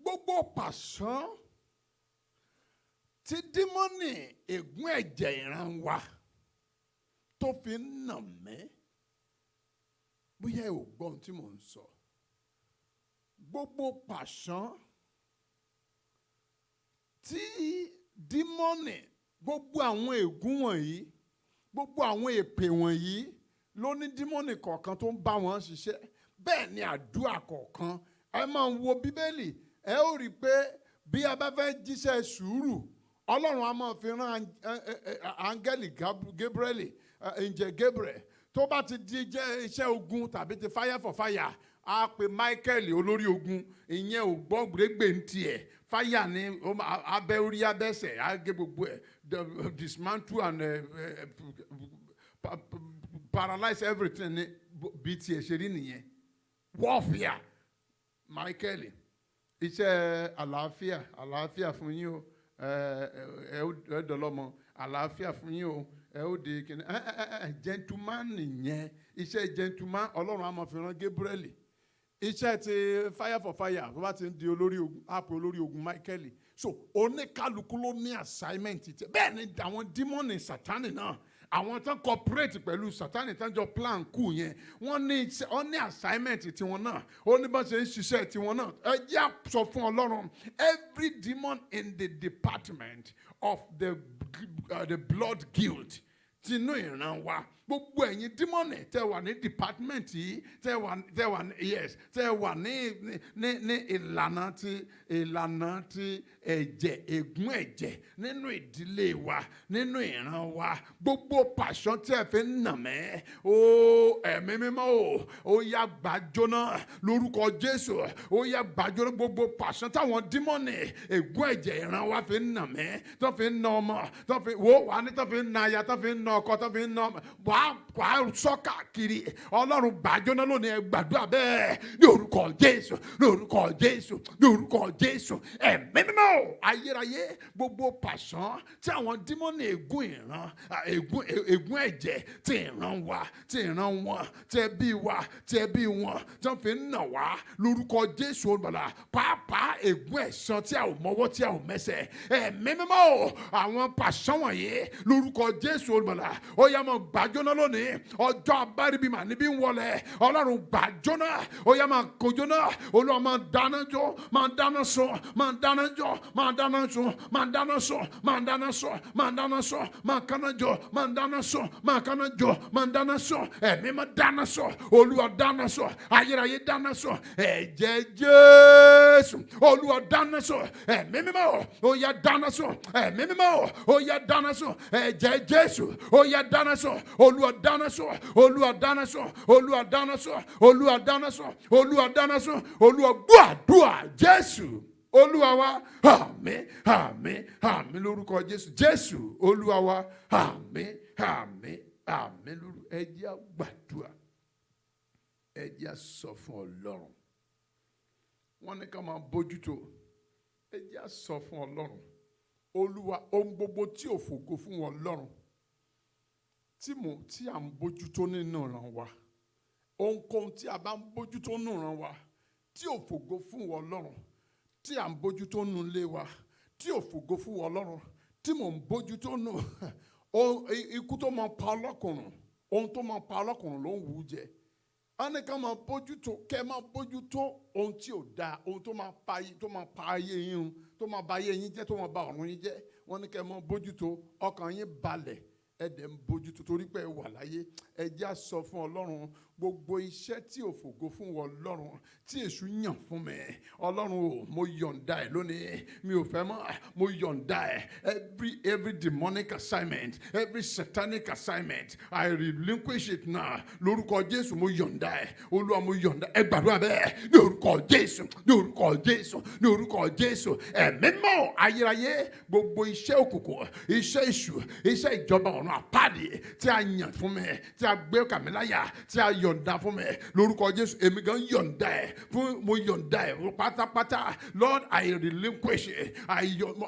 Gbogbo pàṣán tí dímọ́nì ègún ẹ̀jẹ̀ ìran wa tó fi ń nà mí, bóyá ẹ ò gbọ́ ohun tí mò ń sọ. Gbogbo pàṣán tí dímọ́nì, gbogbo àwọn ègún wọ̀nyí, gbogbo àwọn èpè wọ̀nyí ló ní dímọ́nì kọ̀ọ̀kan tó ń bá wọn ṣiṣẹ́. Bẹ́ẹ̀ ni àdúrà kọ̀ọ̀kan. Ẹ máa ń wo Bíbélì, ẹ ó rí i pé bí a bá fẹ́ jíṣẹ́ sùúrù, Ọlọ́run a máa fi rán áńgẹ́lì Gabriel, ǹjẹ́ Gabriel tó bá ti di iṣẹ́ ogun tàbí ti fire for fire, a pe Michael olórí ogun. Ìyẹn ò gbọ́ gbrégbè ń tiẹ̀. Fire ni abẹ́ orí abẹ́sẹ̀ á gé gbogbo ẹ̀, dismantle and paralyze everything ní bí tiẹ̀ ṣe rí nìyẹn. Warfare Michael. Iṣẹ́ àlàáfíà fún yín o, ẹ dọ̀lọ́mọ, àlàáfíà fún yín o, ẹ ó di kìnnì. Gentleman nìyẹn. Iṣẹ́ gentleman Ọlọ́run á máa fi rán Gabriel. Iṣẹ́ ti fire for fire tó bá ti ń di olórí ogun, á pe olórí ogun Michael. So oníkálukú ló ní assignment tẹ. Bẹ́ẹ̀ ni àwọn dímọ́nì Sátánì náà, àwọn tán cooperate pẹ̀lú Sátánì tán jọ plan kù yẹn, wọ́n ní assignment tiwọn náà, ó ní bá ṣe ń ṣiṣẹ́ tiwọn náà. Ẹ jẹ́ sọ fún Ọlọ́run, every demon in the department of the blood guild tinú ìran wa, gbogbo ẹ̀yin dímọ́nì tẹ́ wà ní department yìí, tẹ́ wà ní ìlànà ti ẹ̀jẹ̀, ègún ẹ̀jẹ̀ nínú ìdílé wa, nínú ìran wa, gbogbo pàṣán tí ẹ fi ń nà mẹ́, ó ẹ̀mí mímọ́ ó yá gbàjóná lórúkọ Jésù. Ó yá gbàjóná gbogbo pàṣán táwọn dímọ́nì ègún ẹ̀jẹ̀ ìran wa fi ń nà mẹ́, tó fi ń nà ọmọ, tó fi ń nà aya, tó fi ń nà ọkọ, tó fi ń nà ọmọ. Wàá sọ́kà kiri. Ọlọ́run gbàjóná lónìí. Ẹ gbàdúrà bẹ́ẹ̀ ní orúkọ Jésù, ní orúkọ Jésù, ní orúkọ Jésù. Ẹ̀mí mímọ́ ayérayé, gbogbo pàṣán tí àwọn dímọ́nì ègún ìran, ègún ẹ̀jẹ̀ tí ìran wa, tí ìran wọn, tí ẹbí wa, tí ẹbí wọn, tí wọ́n fi ń nà wá lórúkọ Jésù Olùgbàlà. Pàápàá ègún ẹ̀san tí a ò mọwọ́, tí a ò mẹsẹ̀. Ẹ̀mí mímọ́ àwọn pàṣán wọ̀nyí lórúkọ Jésù Olùgbàlà, ó yá máa gbàjóná lónìí. Ọjọ́ abáribìmà níbí ń wọlé. Ọlọ́run gbàjóná, ó yá máa kojóná. Olúwa máa dáná jó, máa dáná sun, máa dáná jó, máa dáná sun, máa dáná sun, máa dáná sun, máa dáná sun, máa káná jó, máa dáná sun, máa káná jó, máa dáná sun. Ẹ̀mí máa dáná sun, Olúwa dáná sun, ayérayé dáná sun. Ẹ̀jẹ̀ Jésù, Olúwa dáná sun. Ẹ̀mí mímọ́ ó yá dáná sun. Ẹ̀mí mímọ́ ó yá dáná sun. Ẹ̀jẹ̀ Jésù ó yá dáná sun. Olúwa dáná sun, Olúwa dáná sun, Olúwa dáná sun, Olúwa dáná sun, Olúwa dáná sun. Olúwa gbọ́ àdúrà Jésù Olúwa wa. Àmín, àmín, àmín lórúkọ Jésù. Jésù Olúwa wa. Àmín, àmín, àmín lórúkọ. Ẹ jẹ́ á gbàdúrà. Ẹ jẹ́ á sọ fún Ọlọ́run. Wọ́n ní ká máa bójútó. Ẹ jẹ́ á sọ fún Ọlọ́run. Olúwa, ohun gbogbo tí ò fògo fún Ọlọ́run, tí à ń bójútó nínú ìran wa, ohunkóhun tí a bá ń bójútó nínú ìran wa tí ò fògo fún Ọlọ́run, tí à ń bójútó nù ilé wa tí ò fògo fún Ọlọ́run tí mò ń bójútó nù ikú tó máa pa ọlọ́kùnrin ohun tó máa pa ọlọ́kùnrin ló ń wù ú jẹ. A ní ká máa bójútó kẹ́ máa bójútó ohun tí ò dáa ohun tó máa pa ayé yín run tó máa ba ayé yín jẹ́ tó máa ba ọ̀run yín jẹ́. Wọ́n ní kẹ́ máa bójútó ọkàn yín balẹ̀ ẹ dẹ̀ ń bójútó torí pé ẹ wà láyé. Ẹ já sọ fún Ọlọ́run gbogbo iṣẹ́ tí ò fògo fún Ọlọ́run tí èṣù yàn fún mi Ọlọ́run o mo yọ̀ǹda ẹ̀ lónìí mi ò fẹ́ mọ́ mo yọ̀ǹda ẹ̀ every demonic assignment every satanic assignment I relinquish it now lórúkọ Jésù mo yọ̀ǹda ẹ̀ Olúwa mo yọ̀ǹda ẹ gbàdúrà bẹ́ẹ̀ ní orúkọ Jésù ní orúkọ Jésù ní orúkọ Jésù ẹ̀mí mọ́ ayérayé gbogbo iṣẹ́ òkùnkùn iṣẹ́ èṣù iṣẹ́ ìjọba ọ̀run àpáàdé tí a yàn fún mi tí a gbé kàmíláyà tí a yọ̀ǹda fún mi lórúkọ Jésù èmi gan yọ̀ǹda ẹ̀ fún mo yọ̀ǹda ẹ̀ pátápátá Lord I relinquish it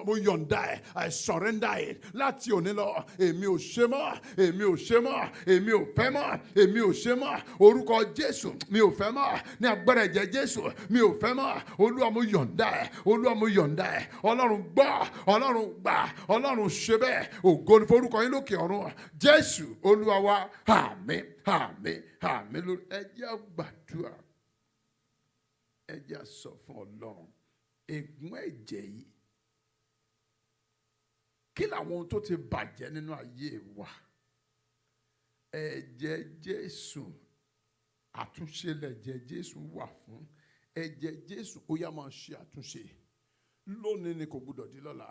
mo yọ̀ǹda ẹ̀ I surrender it láti òní lọ èmi ò ṣe mọ́ èmi ò ṣe mọ́ èmi ò fẹ́ mọ́ èmi ò ṣe mọ́ orúkọ Jésù mi ò fẹ́ mọ́ ní agbára ẹ̀jẹ̀ Jésù mi ò fẹ́ mọ́ Olúwa mo yọ̀ǹda ẹ̀ Olúwa mo yọ̀ǹda ẹ̀ Ọlọ́run gbọ́ Ọlọ́run gbà Ọlọ́run ṣe bẹ́ẹ̀ ògo ni forúkọ yín lókè ọ̀run Jésù Olúwa wa àmín àmín àmín lórí ẹ jẹ́ gbàdúrà ẹ jẹ́ sọ fún Ọlọ́run ègún ẹ̀jẹ̀ yìí kí làwọn ohun tó ti bàjẹ́ nínú ayé wa ẹ̀jẹ̀ Jésù àtúnṣe lẹ̀jẹ̀ Jésù wà fún ẹ̀jẹ̀ Jésù ó yá máa ṣe àtúnṣe lónìí ni kò gbọdọ̀ di lọ́la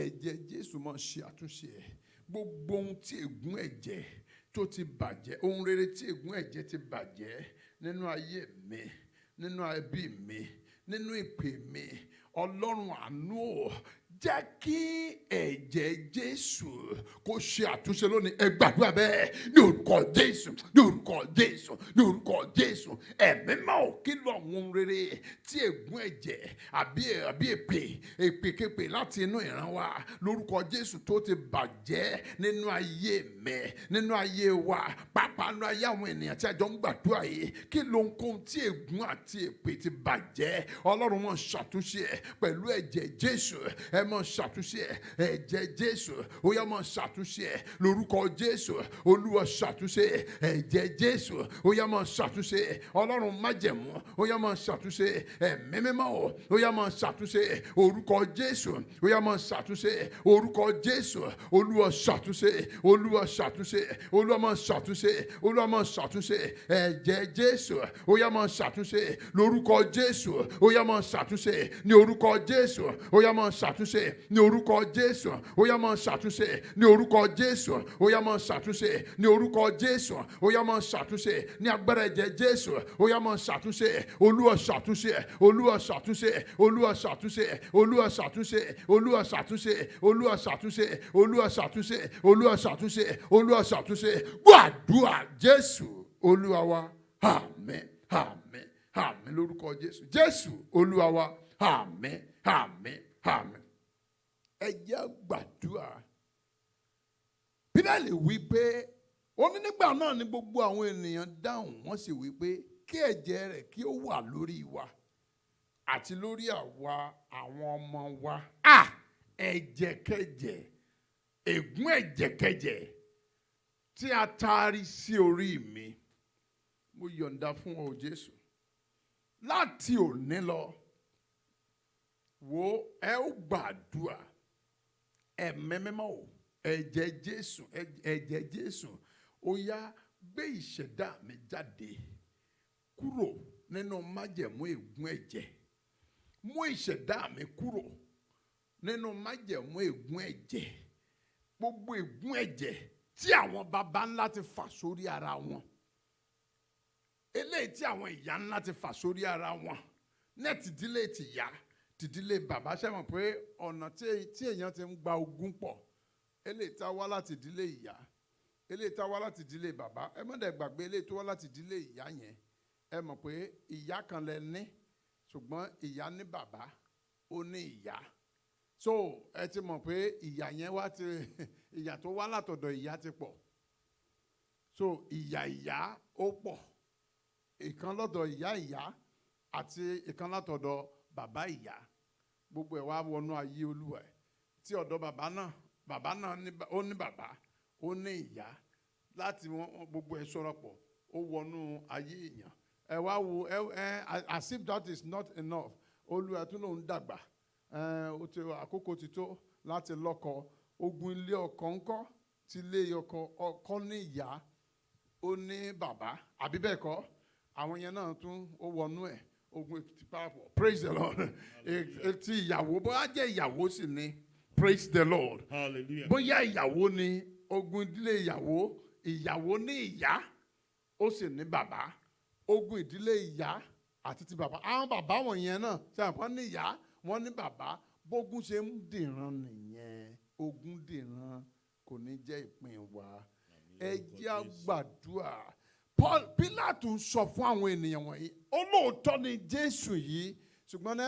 ẹ̀jẹ̀ Jésù máa ṣe àtúnṣe gbogbo ohun tí ègún ẹ̀jẹ̀ tó ti bàjẹ́ ohun rere tí ègún ẹ̀jẹ̀ ti bàjẹ́ nínú ayé mi nínú ẹbí mi nínú ìpè mi Ọlọ́run àánú jẹ́ kí ẹ̀jẹ̀ Jésù kó ṣe àtúnṣe lónìí ẹ gbàdúrà bẹ́ẹ̀ ní orúkọ Jésù ní orúkọ Jésù ní orúkọ Jésù ẹ̀mí máa kí lọ àwọn ohun rere tí ègún ẹ̀jẹ̀ àbí èpèképè láti inú ìran wa lórúkọ Jésù tó ti bàjẹ́ nínú ayé mi nínú ayé wa pàápàá nínú ayé àwọn ènìyàn tí a jọ ń gbàdúrà yìí kí ló ń kó tí ègún àti èpè ti bàjẹ́ Ọlọ́run máa ṣàtúnṣe pẹ̀lú ẹ̀jẹ̀ Jésù ẹ máa ṣàtúnṣe ẹ̀jẹ̀ Jésù ó yá máa ṣàtúnṣe lórúkọ Jésù Olúwa ṣàtúnṣe ẹ̀jẹ̀ Jésù ó yá máa ṣàtúnṣe Ọlọ́run májẹ̀mú ó yá máa ṣàtúnṣe ẹ̀mí mímọ́ ó yá máa ṣàtúnṣe orúkọ Jésù ó yá máa ṣàtúnṣe orúkọ Jésù Olúwa ṣàtúnṣe Olúwa ṣàtúnṣe Olúwa máa ṣàtúnṣe Olúwa máa ṣàtúnṣe ẹ̀jẹ̀ Jésù ó yá máa ṣàtúnṣe lórúkọ Jésù ó yá máa ṣàtúnṣe ní orúkọ Jésù ó yá máa ṣàtúnṣe ní orúkọ Jésù ó yá máa ṣàtúnṣe ní orúkọ Jésù ó yá máa ṣàtúnṣe ní orúkọ Jésù ó yá máa ṣàtúnṣe ní agbára ẹ̀jẹ̀ Jésù ó yá máa ṣàtúnṣe Olúwa ṣàtúnṣe Olúwa ṣàtúnṣe Olúwa ṣàtúnṣe Olúwa ṣàtúnṣe Olúwa ṣàtúnṣe Olúwa ṣàtúnṣe Olúwa ṣàtúnṣe Olúwa ṣàtúnṣe Olúwa ṣàtúnṣe gbàdúrà Jésù Olúwa wa àmín àmín àmín lórúkọ Jésù Jésù Olúwa wa àmín àmín àmín ẹ jẹ́ gbàdúrà Bíbélì wí pé ó ní nígbà náà ni gbogbo àwọn ènìyàn dáhùn wọ́n sì wí pé kí ẹ̀jẹ̀ rẹ̀ kí ó wà lórí wa àti lórí àwa àwọn ọmọ wa ẹ̀jẹ̀kẹ̀jẹ̀ ègún ẹ̀jẹ̀kẹ̀jẹ̀ tí a taari sí orí mi mo yọ̀ǹda fún ọ Jésù láti òní lọ wo ẹ ó gbàdúrà ẹ̀mí mímọ́ o ẹ̀jẹ̀ Jésù ó yá gbé ìṣẹ̀dá mi jáde kúrò nínú májẹ̀mú ègún ẹ̀jẹ̀ mú ìṣẹ̀dá mi kúrò nínú májẹ̀mú ègún ẹ̀jẹ̀ gbogbo ègún ẹ̀jẹ̀ tí àwọn baba ńlá ti fà sórí ara wọn eléyìí tí àwọn ìyá ńlá ti fà sórí ara wọn nẹ́ẹ̀tì ìdílé tìyá tìdílé bàbá ṣe mọ̀ pé ọ̀nà tí èèyàn ti ń gba ogún pọ̀ eléyìí tá wá láti ìdílé ìyá eléyìí tá wá láti ìdílé bàbá ẹ má dẹ̀ gbàgbé eléyìí tó wá láti ìdílé ìyá yẹn ẹ mọ̀ pé ìyá kan lẹ ní ṣùgbọ́n ìyá ní bàbá ó ní ìyá so ẹ ti mọ̀ pé ìyá yẹn wá ti ìyá tó wá látọ̀dọ̀ ìyá ti pọ̀ so ìyá ó pọ̀ ìkan lọ́dọ̀ ìyá àti ìkan látọ̀dọ̀ bàbá ìyá gbogbo ẹ̀ wá wọnú ayé olúwa ẹ̀ tí ọ̀dọ̀ bàbá náà ó ní bàbá ó ní ìyá láti gbogbo ẹ̀ sọ̀rọ̀ pọ̀ ó wọnú ayé èèyàn ẹ wá wo as if that is not enough olúwa tún lòun dàgbà àkókò ti tó láti lọ́kọ ogun ilé ọkọ ńkọ́ ti ilé ọkọ ní ìyá ó ní bàbá àbí bẹ́ẹ̀ kọ́ àwọn yẹn náà tún ó wọnú ẹ̀ ogun èkìtì parapọ̀ praise the Lord ti ìyàwó bóyá jẹ́ ìyàwó sì ni praise the Lord hallelujah bóyá ìyàwó ni ogun ìdílé ìyàwó ní ìyá ó sì ní bàbá ogun ìdílé ìyá àti ti bàbá àwọn bàbá wọ̀nyẹn náà ṣe àpọ́n ní ìyá wọ́n ní bàbá bógun ṣe ń dìran nìyẹn ogun dìran kò ní jẹ́ ìpín wa ẹ jẹ́ á gbàdúrà Pílátù ń sọ fún àwọn ènìyàn wọ̀nyí olóòótọ́ ni Jésù yìí ṣùgbọ́n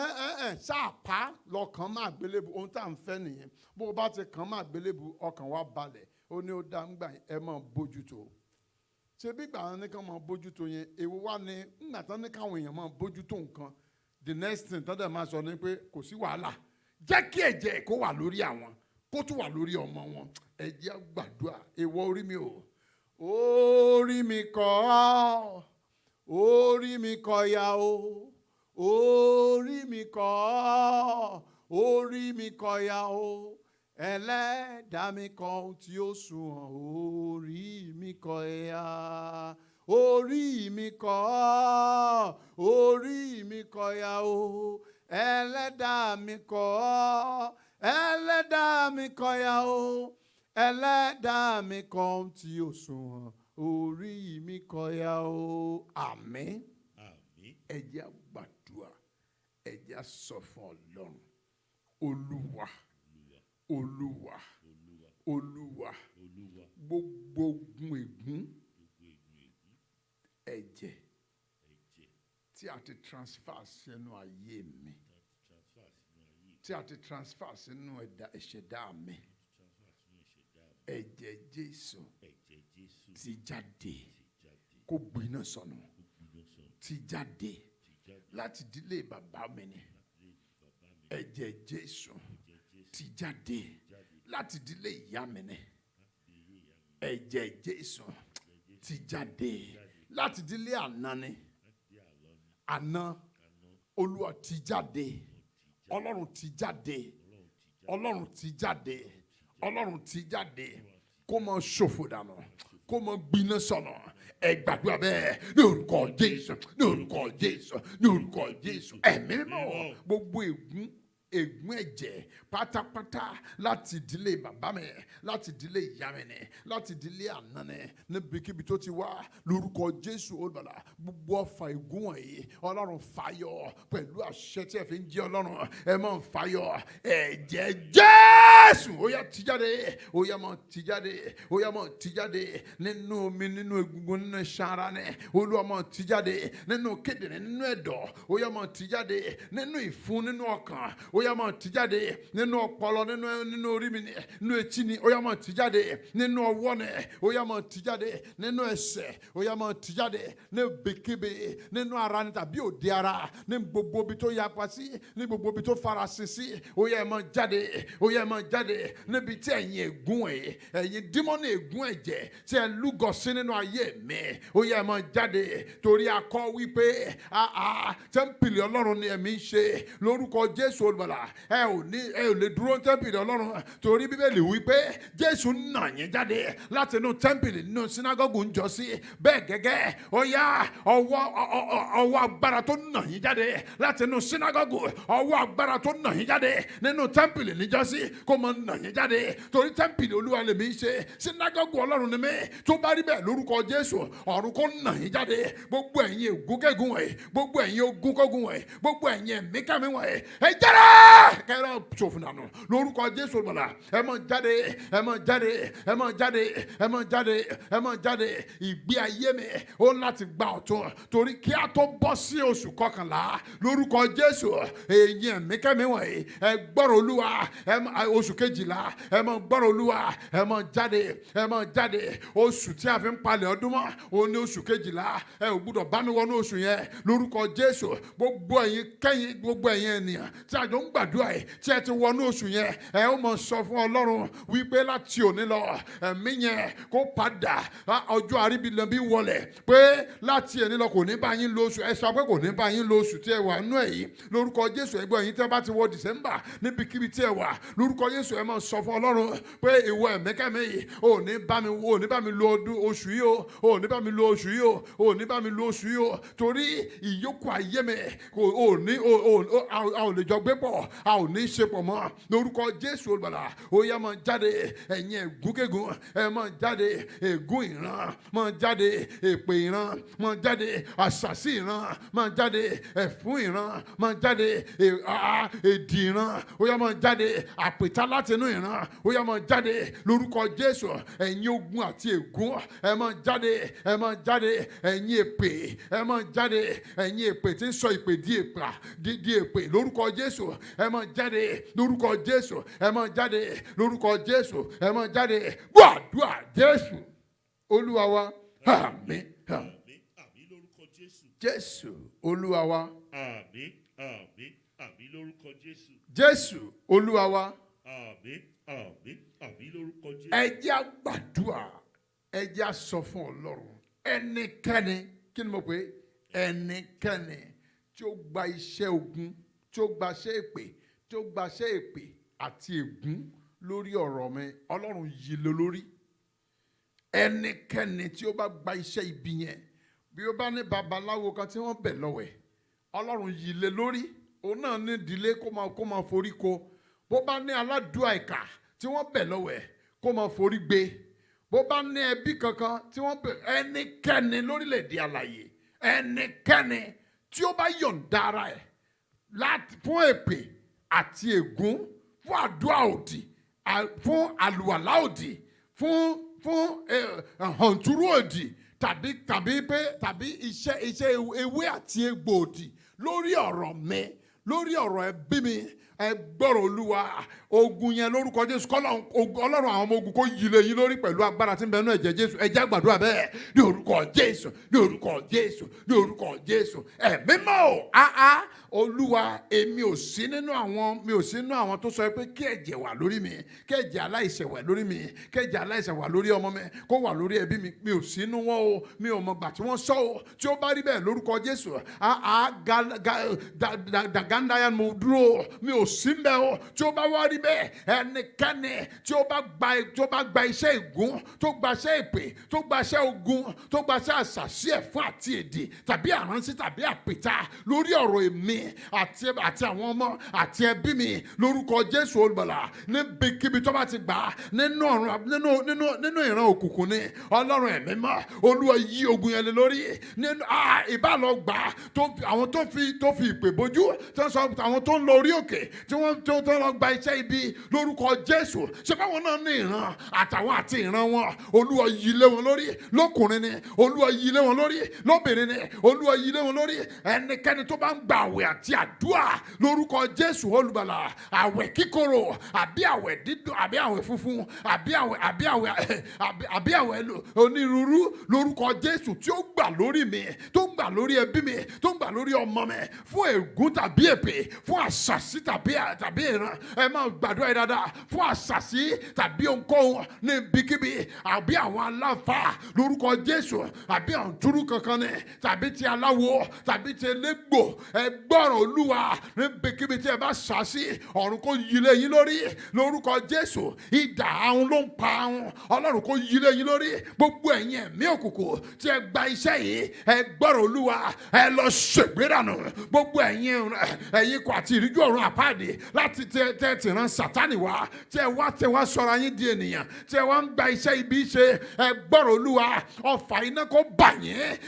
ṣáàpá lọ́kàn máa gbélébù ohun tá à ń fẹ́ nìyẹn bó o bá ti kàn máa gbélébù ọkàn wa balẹ̀ ó ní ó dá ń gbà ẹ máa bójútó ṣé bí gbà wọn ní ká máa bójútó yẹn èwo wá ní ńgbà tán ní káwọn èèyàn máa bójútó nǹkan the next thing tán dẹ̀ máa sọ ni pé kò sí wàhálà jẹ́ kí ẹ̀jẹ̀ kó wà lórí àwọn kó tún wà lórí ọmọ wọn ẹ jẹ́ gbàdúrà èèwọ̀ orí mi o orí mi kọ́ orí mi kọ́ ya o orí mi kọ́ orí mi kọ́ ya o ẹlẹ́dàá mi kọ́ ohun tí ó sunwọ̀n orí mi kọ́ ya orí mi kọ́ orí mi kọ́ ya o ẹlẹ́dàá mi kọ́ ẹlẹ́dàá mi kọ́ ya o ẹlẹ́dàá mi kọ́ ohun tí ó sunwọ̀n orí mi kọ́ ya o àmín ẹ jẹ́ gbàdúrà ẹ jẹ́ sọ fún Ọlọ́run Olúwa Olúwa gbogbo ogun ègún ẹ̀jẹ̀ tí a ti transfer sínú ayé mi tí a ti transfer sínú ìṣẹ̀dá mi ẹ̀jẹ̀ Jésù ti jáde kó gbiná sọnù ti jáde láti ìdílé bàbá mi ni ẹ̀jẹ̀ Jésù ti jáde láti ìdílé ìyá mi ni ẹ̀jẹ̀ Jésù ti jáde láti ìdílé àná ni àná Olúwa ti jáde Ọlọ́run ti jáde Ọlọ́run ti jáde Ọlọ́run ti jáde kó máa ṣòfò dànù kó máa gbiná sọnù ẹ gbàdúrà bẹ́ẹ̀ ní orúkọ Jésù ní orúkọ Jésù ní orúkọ Jésù ẹ̀mí mímọ́ gbogbo ègún ẹ̀jẹ̀ pátápátá láti ìdílé bàbá mi láti ìdílé ìyá mi ni láti ìdílé àná ni níbikíbi tó ti wá lórúkọ Jésù olùbàlà gbogbo ọfà ègún wọ̀nyí Ọlọ́run fàyọ pẹ̀lú àṣẹ tí ẹ fi ń jẹ́ Ọlọ́run ẹ máa ń fàyọ ẹ̀jẹ̀ Jésù ó yá ti jáde ó yá máa ti jáde ó yá máa ti jáde nínú omi nínú egungun nínú iṣan ara ni Olúwa máa ti jáde nínú kíndìnrín nínú ẹ̀dọ̀ ó yá máa ti jáde nínú ìfun nínú ọkàn ó yá máa ti jáde nínú ọpọlọ nínú orí mi nínú etí ni ó yá máa ti jáde nínú ọwọ́ ni ó yá máa ti jáde nínú ẹsẹ̀ ó yá máa ti jáde ní ibikíbi nínú ara ni tàbí òde ara ní gbogbo ibi tó yapa sí ní gbogbo ibi tó farasin sí ó yá máa jáde ó yá máa jáde níbi tí ẹ̀yin ègún ẹ̀yin dímọ́nì ègún ẹ̀jẹ̀ tí ẹ lúgọ sí nínú ayé mi ó yá máa jáde torí a kọ wípé tẹ́ḿpìlì Ọlọ́run ni ẹ̀mí ń ṣe lórúkọ Jésù olùbàlà ẹ ò lè dúró tẹ́ḿpìlì Ọlọ́run torí Bíbélì wípé Jésù nà yín jáde láti inú tẹ́ḿpìlì nínú sínágọ́gù ń jọ sí bẹ́ẹ̀ gẹ́gẹ́ ó yá ọwọ́ agbára tó nà yín jáde láti inú sínágọ́gù ọwọ́ agbára tó nà yín jáde nínú tẹ́ḿpìlì níjọ́sí kó mọ nà yín jáde torí tẹ́ḿpìlì Olúwa lèmi ń ṣe sínágọ́gù Ọlọ́run ni mí tó bá rí bẹ́ẹ̀ lórúkọ Jésù ọ̀run kó nà yín jáde gbogbo ẹ̀yin ègúnkẹ́gún wọ̀nyí gbogbo ẹ̀yin ogúnkọ́gún wọ̀nyí gbogbo ẹ̀yin ẹ̀míkẹ́mí wọ̀nyí ẹ jáde kẹ́rọ ṣòfò dànù lórúkọ Jésù olùbàlà ẹ máa jáde ẹ máa jáde ẹ máa jáde ẹ máa jáde ẹ máa jáde ìgbé ayé mi ó láti gba ọ̀tun torí kí a tó bọ́ sí oṣù kọkànlá lórúkọ Jésù ẹ̀yin ẹ̀míkẹ́mí wọ̀nyí ẹ gbọ́rọ̀ Olúwa oṣù kejìlá ẹ máa gbọ́rọ̀ Olúwa ẹ máa jáde oṣù tí a fi ń palẹ̀ ọdún mọ́ òun ní oṣù kejìlá ẹ ò gbúdọ̀ bá mi wọnú oṣù yẹn lórúkọ Jésù gbogbo ẹ̀yin ènìyàn tí a jọ ń ń gbàdúrà ẹ̀ tí ẹ ti wọnú oṣù yẹn ẹ ó mọ̀ sọ fún Ọlọ́run wípé láti òní lọ ẹ̀mí yẹn kó padà ọjọ́ àríbílẹ̀bí wọlẹ̀ pé láti òní lọ kò ní bá yín lo oṣù ẹ sọ pé kò ní bá yín lo oṣù tí ẹ wà nú ẹ̀ yìí lórúkọ Jésù ẹgbẹ́ yín tẹ́ bá ti wọ December níbikíbi tí ẹ wà lórúkọ Jésù ẹ máa sọ fún Ọlọ́run pé ìwọ ẹ̀mẹ́kẹ́mẹ́ yìí ò ní bá mi lo oṣù yìí o ò ní bá mi lo oṣù yìí o ò ní bá mi lo oṣù yìí o torí ìyókù ayé mi a ò lè jọ gbé pọ̀ a ò ní ṣe pọ̀ mọ́ lórúkọ Jésù olùgbàlà ó yá máa jáde ẹ̀yin ègúnkégún ẹ máa jáde ègún ìran máa jáde èpè ìran máa jáde àṣàsí ìran máa jáde ẹ̀fún ìran máa jáde èdì ìran ó yá máa jáde àpètá látinú ìran ó yá máa jáde lórúkọ Jésù ẹ̀yin ogun àti ègún ẹ máa jáde ẹ máa jáde ẹ̀yin èpè ẹ máa jáde ẹ̀yin èpè tí ń sọ ìpè di èpè lórúkọ Jésù ẹ máa jáde lórúkọ Jésù ẹ máa jáde lórúkọ Jésù ẹ máa jáde gbàdúrà Jésù Olúwa wa àmín àmín àmín lórúkọ Jésù. Jésù Olúwa wa àmín àmín àmín lórúkọ Jésù. Jésù Olúwa wa àmín àmín àmín lórúkọ Jésù. ẹ jẹ́ á gbàdúrà ẹ jẹ́ á sọ fún Ọlọ́run ẹnikẹ́ni kí ni mo pè ẹnikẹ́ni tí ó gba iṣẹ́ ogun tí ó gbaṣẹ́ èpè tí ó gbaṣẹ́ èpè àti ègún lórí ọ̀rọ̀ mi Ọlọ́run yí lé lórí ẹnikẹ́ni tí ó bá gba iṣẹ́ ibi yẹn bí ó bá ní babaláwo kan tí wọ́n bẹ̀ lọ́wẹ̀ Ọlọ́run yí lé lórí òun náà ní ìdílé kó máa forí ko bó bá ní aládùúà ìkà tí wọ́n bẹ̀ lọ́wẹ̀ kó máa forí gbé bó bá ní ẹbí kankan tí wọ́n bẹ̀ ẹnikẹ́ni lórílẹ̀‐èdè alààyè ẹnikẹ́ni tí ó bá yọ̀ǹda ara ẹ̀ fún èpè àti ègún fún àdúrà òdì fún àlùwàlá òdì fún hàntúrú òdì tàbí iṣẹ́ ewé àti egbò òdì lórí ọ̀rọ̀ mi lórí ọ̀rọ̀ ẹbí mi ẹ gbọ́rọ̀ Olúwa ogun yẹn lórúkọ Jésù Ọlọ́run àwọn ọmọ ogun kó yí lé yín lórí pẹ̀lú agbára tí ń bẹ nínú ẹ̀jẹ̀ Jésù ẹ jẹ́ á gbàdúrà bẹ́ẹ̀ ní orúkọ Jésù ní orúkọ Jésù ní orúkọ Jésù ẹ̀mí mọ́ Olúwa èmi ò sí nínú àwọn tó sọ pé kí ẹ̀jẹ̀ wà lórí mi kí ẹ̀jẹ̀ aláìṣẹ̀ wà lórí mi kí ẹ̀jẹ̀ aláìṣẹ̀ wà lórí ọmọ mi kó wà lórí ẹbí mi mi ò sí nínú wọn o mi ò mọ̀ gbà tí wọ́n sọ o tí ó bá rí bẹ́ẹ̀ lórúkọ Jésù dàgáńdáyà mo dúró mi ò sí mbẹ́ o tí ó bá wá rí bẹ́ẹ̀ ẹnikẹ́ni tí ó bá gba iṣẹ́ ègún tó gba iṣẹ́ èpè tó gba iṣẹ́ ogun tó gba iṣẹ́ àṣàṣì ẹ̀fọ́ àti èdè tàbí àránsí tàbí àpèta lórí ọ̀rọ̀ èmi àti àwọn ọmọ àti ẹbí mi lórúkọ Jésù olùgbàlà níbikíbi tó bá ti gbà nínú ìran òkùnkùn ni Ọlọ́run ẹ̀mí mọ́ Olúwa yí ogun yẹn lé lórí ìbálò gbà àwọn tó fi ìpè bójú àwọn tó ń lọ orí òkè tí wọ́n tó lọ gba iṣẹ́ ibi lórúkọ Jésù ṣe báwọn náà ní ìran àtàwọn àti ìran wọn Olúwa yí lé wọn lórí lọ́kùnrin ni Olúwa yí lé wọn lórí lóbìnrin ni Olúwa yí lé wọn lórí ẹnikẹ́ni tó bá ń gba àwẹ̀ àti àdúrà lórúkọ Jésù olùgbàlà àwẹ̀ kíkorò àbí àwẹ̀ dídùn àbí àwẹ̀ funfun àbí àwẹ̀ onírúurú lórúkọ Jésù tí ó gbà lórí mi tó ń gbà lórí ẹbí mi tó ń gbà lórí ọmọ mi fún ègún tàbí èpè fún àṣàsí tàbí ìran ẹ máa gbàdúrà yìí dáadáa fún àṣàsí tàbí ohunkóhun ní ibikíbi àbí àwọn aláfáà lórúkọ Jésù àbí àwọn túrú kankan ní tàbí ti aláwo tàbí ti elégbò ẹ gbọ́rọ̀ Olúwa ní ibikíbi tí ẹ bá ṣàṣì ọ̀run kó yí lé yín lórí lórúkọ Jésù idà ahun ló ń pa ahun Ọlọ́run kó yí lé yín lórí gbogbo ẹ̀yin ẹ̀mí òkùnkùn tí ẹ gba iṣẹ́ yìí ẹ gbọ́rọ̀ Olúwa ẹ lọ ṣègbéranù gbogbo ẹ̀yin kò àti ìríjú ọ̀run àpáàdé láti tẹ́ ti ran Sátánì wá tí ẹ wá sọ̀rọ̀ yín di ènìyàn tí ẹ wá ń gba iṣẹ́ ibi ṣe ẹ gbọ́rọ̀ Olúwa ọfà iná kó bà yín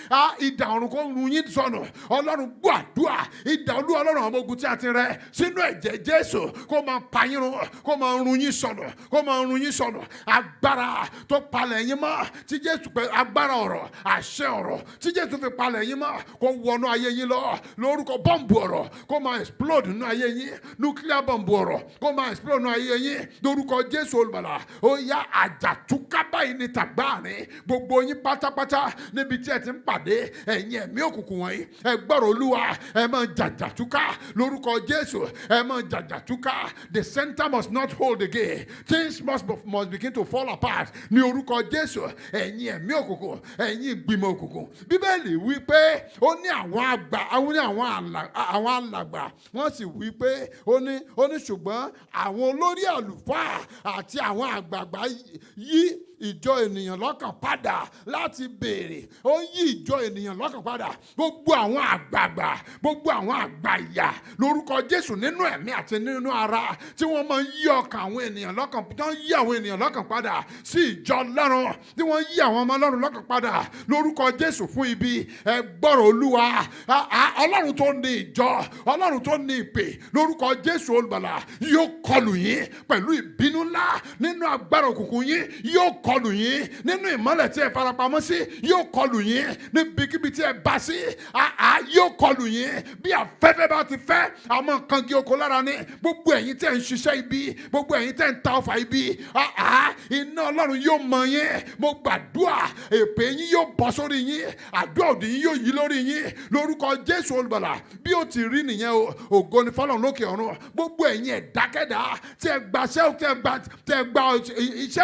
idà ọ̀run kó run yín sọnù Ọlọ́run gbọ́ àdúrà idà Olúwa Ọlọ́run ọmọ ogun tí a ti rẹ sínú ẹ̀jẹ̀ Jésù kó máa pa yín run kó máa run yín sọnù kó máa run yín sọnù agbára tó palẹ̀ yín mọ́ tí Jésù pé agbára ọ̀rọ̀ àṣẹ ọ̀rọ̀ tí Jésù fi palẹ̀ yín mọ́ kó wọnú ayé yín lọ lórúkọ bọ́ǹbù ọ̀rọ̀ kó máa explode nínú ayé yín nuclear bomb ọ̀rọ̀ kó máa explode nínú ayé yín lórúkọ Jésù olùgbàlà. Ó yá àjàtúká báyìí ní tàgbáàrin gbogbo yín pátápátá níbi tí ẹ ti ń pàdé ẹ̀yin ẹ̀mí òkùnkùn wọ̀nyí. Ẹ gbọ́rọ̀ Olúwa, ẹ máa jàjàtúká lórúkọ Jésù. Ẹ máa jàjàtúká. The center must not hold again. Things must begin to fall apart ní orúkọ Jésù. Ẹ̀yin ẹ̀mí òkùnkùn, ẹ̀yin ìgbìmọ̀ òkùnkùn. Bíbélì wí pé ó ní àwọn alàgbà wọ́n sì wí pé ó ní ṣùgbọ́n àwọn olórí àlùfáà àti àwọn àgbààgbà yí ìjọ ènìyàn lọ́kàn padà láti béèrè. Ó yí ìjọ ènìyàn lọ́kàn padà. Gbogbo àwọn àgbààgbà, gbogbo àwọn àgbàyà lórúkọ Jésù nínú ẹ̀mí àti nínú ara tí wọ́n máa ń yí ọkàn àwọn ènìyàn lọ́kàn, tí wọ́n yí àwọn ènìyàn lọ́kàn padà sí ìjọ Ọlọ́run, tí wọ́n yí àwọn ọmọ Ọlọ́run lọ́kàn padà lórúkọ Jésù fún ibi. Ẹ gbọ́rọ̀ Olúwa, Ọlọ́run tó ní ìjọ, Ọlọ́run tó ní ìpè lórúkọ Jésù olùgbàlà yóò kọlù yín pẹ̀lú ìbínú ńlá nínú agbára òkùnkùn yín. Yóò kọlù yín nínú ìmọ́lẹ̀ tí ẹ farapamọ́ sí. Yóò kọlù yín níbikíbi tí ẹ bá sí. Yóò kọlù yín bí afẹ́fẹ́ bá ti fẹ́. Àmọ́ kangi oko lára ní gbogbo ẹ̀yin tẹ́ ń ṣiṣẹ́ ibi, gbogbo ẹ̀yin tẹ́ ń ta ọfà ibi. Iná Ọlọ́run yóò mọ yín. Mo gbàdúrà èpè yín yóò bọ́ sórí yín. Àdúrà òdì yín yóò yí lórí yín lórúkọ Jésù olùgbàlà. Bí ó ti rí nìyẹn o, ògo ni fọ́lọ́run lókè ọ̀run. Gbogbo ẹ̀yin ẹ̀dákẹ́dá tí ẹ gba iṣẹ́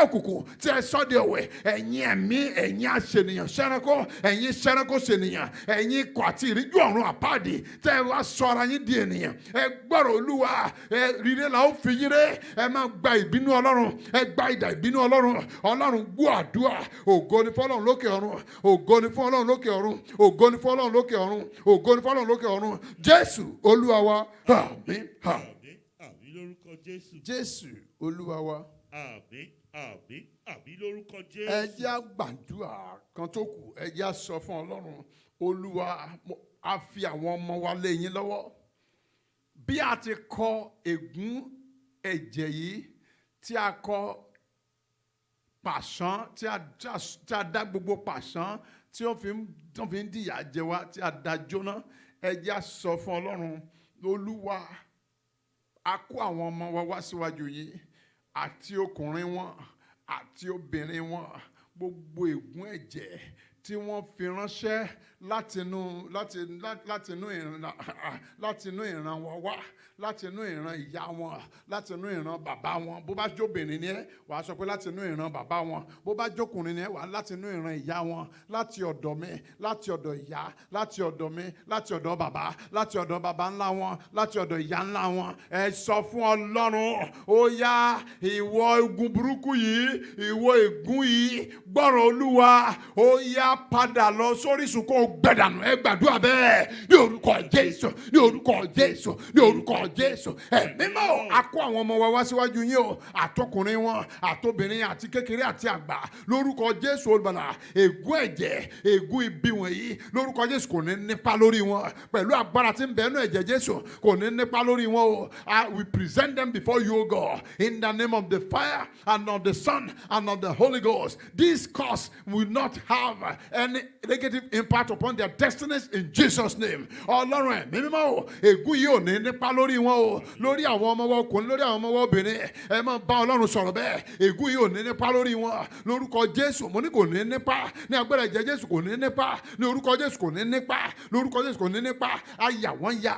òkùnkùn tí ẹ sọ de ọ̀wẹ̀, ẹ̀yin ẹ̀mí, ẹ̀yin aṣènìyàn ṣẹ́ranko, ẹ̀yin ṣẹ́ranko ṣènìyàn, ẹ̀yin ikọ̀ àti ìríjú ọ̀run àpáàdì tẹ́ ẹ wá sọ ara yín di ènìyàn. Ẹ gbọ́rọ̀ Olúwa, ẹ rire la ó fi yín ré. Ẹ máa gba ìbínú Ọlọ́run, ẹ gba idà ìbínú Ọlọ́run. Ọlọ́run gbọ́ àdúrà. Ògo ni fọ́lọ́run lókè ọ̀run. Ògo ni fún Ọlọ́run lókè ọ̀run. Ògo ni fún Ọlọ́run lókè ọ̀run. Ògo ni fún Ọlọ́run lókè ọ̀run. Jésù Olúwa wa. Àmín. Àmín. Àmín lórúkọ Jésù. Jésù Olúwa wa. Àmín. Àmín. Àmín lórúkọ Jésù. Ẹ jẹ́ á gbàdúrà kan tó kù. Ẹ jẹ́ á sọ fún Ọlọ́run, Olúwa, a fi àwọn ọmọ wa lé yín lọ́wọ́. Bí a ti kọ ègún ẹ̀jẹ̀ yìí, tí a kọ pàṣán, tí a dá gbogbo pàṣán tí wọ́n fi ń dìyà jẹ wá, tí a dá jóná. Ẹ jẹ́ á sọ fún Ọlọ́run, Olúwa, a kó àwọn ọmọ wa wá síwájú yìí, àti ọkùnrin wọn àti obìnrin wọn, gbogbo ègún ẹ̀jẹ̀ tí wọ́n fi ránṣẹ́ látinú ìran wọn wá, látinú ìran ìyá wọn, látinú ìran bàbá wọn. Bó bá jóbìnrin ni ẹ, wàá sọ pé látinú ìran bàbá wọn. Bó bá jókùnrin ni ẹ, wàá látinú ìran ìyá wọn. Láti ọ̀dọ̀ mi, láti ọ̀dọ̀ ìyá, láti ọ̀dọ̀ mi, láti ọ̀dọ̀ bàbá, láti ọ̀dọ̀ bàbá ńlá wọn, láti ọ̀dọ̀ ìyá ńlá wọn. Ẹ sọ fún Ọlọ́run, ó yá, ìwọ ogun burúkú yìí, ìwọ ègún yìí, gbọ́rọ̀ Olúwa, ó yá padà lọ sórísun kó gbẹ̀dànù. Ẹ gbàdúrà bẹ́ẹ̀ ní orúkọ Jésù, ní orúkọ Jésù, ní orúkọ Jésù. Ẹ̀mí mọ́, a kó àwọn ọmọ wa wá síwájú yín o, àtọkùnrin wọn, àtobìnrin, àti kékeré àti àgbà, lórúkọ Jésù olùgbàlà. Ègún ẹ̀jẹ̀, ègún ibi wọ̀nyí, lórúkọ Jésù kò ní nípa lórí wọn. Pẹ̀lú agbára tí ń bẹ nínú ẹ̀jẹ̀ Jésù, kò ní nípa lórí wọn o. We present them before you, O God, in the name of the fire and of the Son and of the Holy Ghost. This curse will not have any negative impact upon their destinies in Jesus' name. Ọlọ́run ẹ̀mí mímọ́ o, ègún yìí ò ní nípa lórí wọn o, lórí àwọn ọmọ wa ọkùnrin, lórí àwọn ọmọ wa obìnrin. Ẹ máa bá Ọlọ́run sọ̀rọ̀ bẹ́ẹ̀. Ègún yìí ò ní nípa lórí wọn. Lórúkọ Jésù, mo ní kò ní nípa. Ní agbára ẹ̀jẹ̀ Jésù kò ní nípa. Ní orúkọ Jésù kò ní nípa. Lórúkọ Jésù kò ní nípa. Àyà wọn ya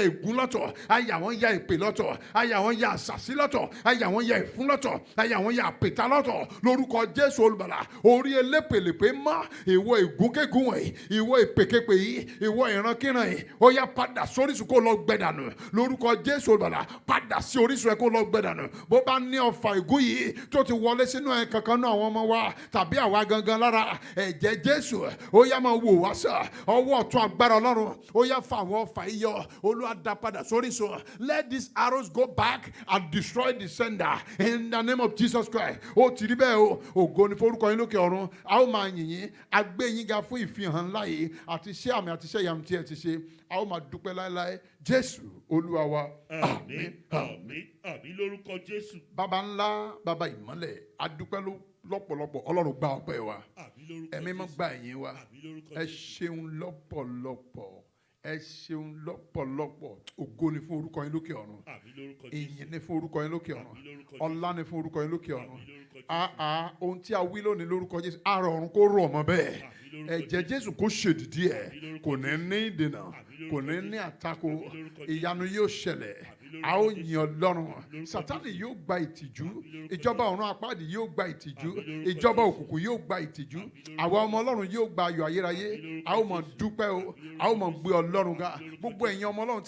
ègún lọ́tọ̀. Àyà wọn ya ìpè lọ́tọ̀. Àyà wọn ya àṣàsí lọ́tọ̀. Àyà wọn ya ìfún lọ́tọ̀. Àyà wọn ya àpèta lọ́tọ̀. Lórúkọ Jésù olùgbàlà, orí elépèlépè mọ́ ìwọ ègúnkégún wọ̀nyí, ìwọ ìpèképè yìí, ìwọ ìrankíran yìí, ó yá padà sórísun kó lọ gbẹdànù. Lórúkọ Jésù olùgbàlà, padà sí orísun ẹ kó lọ gbẹdànù. Bó bá ní ọfà ègún yìí tó ti wọlé sínú ẹ kankan náà àwọn ọmọ wa tàbí àwa gangan lára, ẹ̀jẹ̀ Jésù ó yá máa wò wá sà. Ọwọ́ ọ̀tún agbára Ọlọ́run ó yá fa àwọn ọfà yìí yọ. Olúwa dá padà sórísun. Let these arrows go back and destroy the sender in the name of Jesus Christ. Ó ti rí bẹ́ẹ̀ o. Ògo ni forúkọ yín lókè ọ̀run. A ó máa yìn yín, a gbé yín ga fún ìfihàn ńlá yìí àti iṣẹ́ àmì àti iṣẹ́ ìyanu tí ẹ ti ṣe. A ó máa dúpẹ́ láéláé. Jésù Olúwa wa. Àmín. Àmín. Àmín lórúkọ Jésù. Baba ńlá, baba ìmọ́lẹ̀, a dúpẹ́ lọ́pọ̀lọpọ̀. Ọlọ́run gba ọpẹ́ wa. Àmín lórúkọ Ẹ̀mí mọ́ Jésù. gba ìyìn wa. Àmín lórúkọ Ẹ Jésù. ṣeun lọ́pọ̀lọpọ̀. ẹ ṣeun lọ́pọ̀lọpọ̀. Ògo ni fún orúkọ yín lókè ọ̀run. Àmì lórúkọ Ìyìn Jésù. ni fún orúkọ yín lókè ọ̀run. Àmì lórúkọ Jésù. Ọlá ni fún orúkọ yín lókè ọ̀run. Àmì lórúkọ Jésù. Ohun tí a wí lónìí lórúkọ Jésù, àrò ọ̀run kó rọ̀ mọ́ bẹ́ẹ̀. Àmì lórúkọ Ẹ̀jẹ̀ Jésù kó ṣèdìdí ẹ̀. Àmì lórúkọ Kò ní Jésù. ní ìdènà. Àmì Kò lórúkọ ní ní Jésù. àtakò. Àmì lórúkọ Jésù. Ìyanu yóò ṣẹlẹ̀. Àmì lórúkọ A ó Jésù. yin Ọlọ́run. lórúkọ Sátánì Jésù. yóò gba ìtìjú. Àmì lórúkọ Ìjọba Jésù. ọ̀run àpáàdì yóò gba ìtìjú. Àmì lórúkọ Ìjọba Jésù. òkùnkùn yóò gba ìtìjú. Àmì lórúkọ Àwa ọmọ Ọlọ́run yóò gba ayọ̀ ayérayé. Àmì lórúkọ A ó mọ̀ Jésù. dúpẹ́ o. Àmì lórúkọ A ó mọ̀ Jésù. gbé Ọlọ́run ga. Àmì lórúkọ Gbogbo Jésù. ẹ̀yin ọmọ Ọlọ́run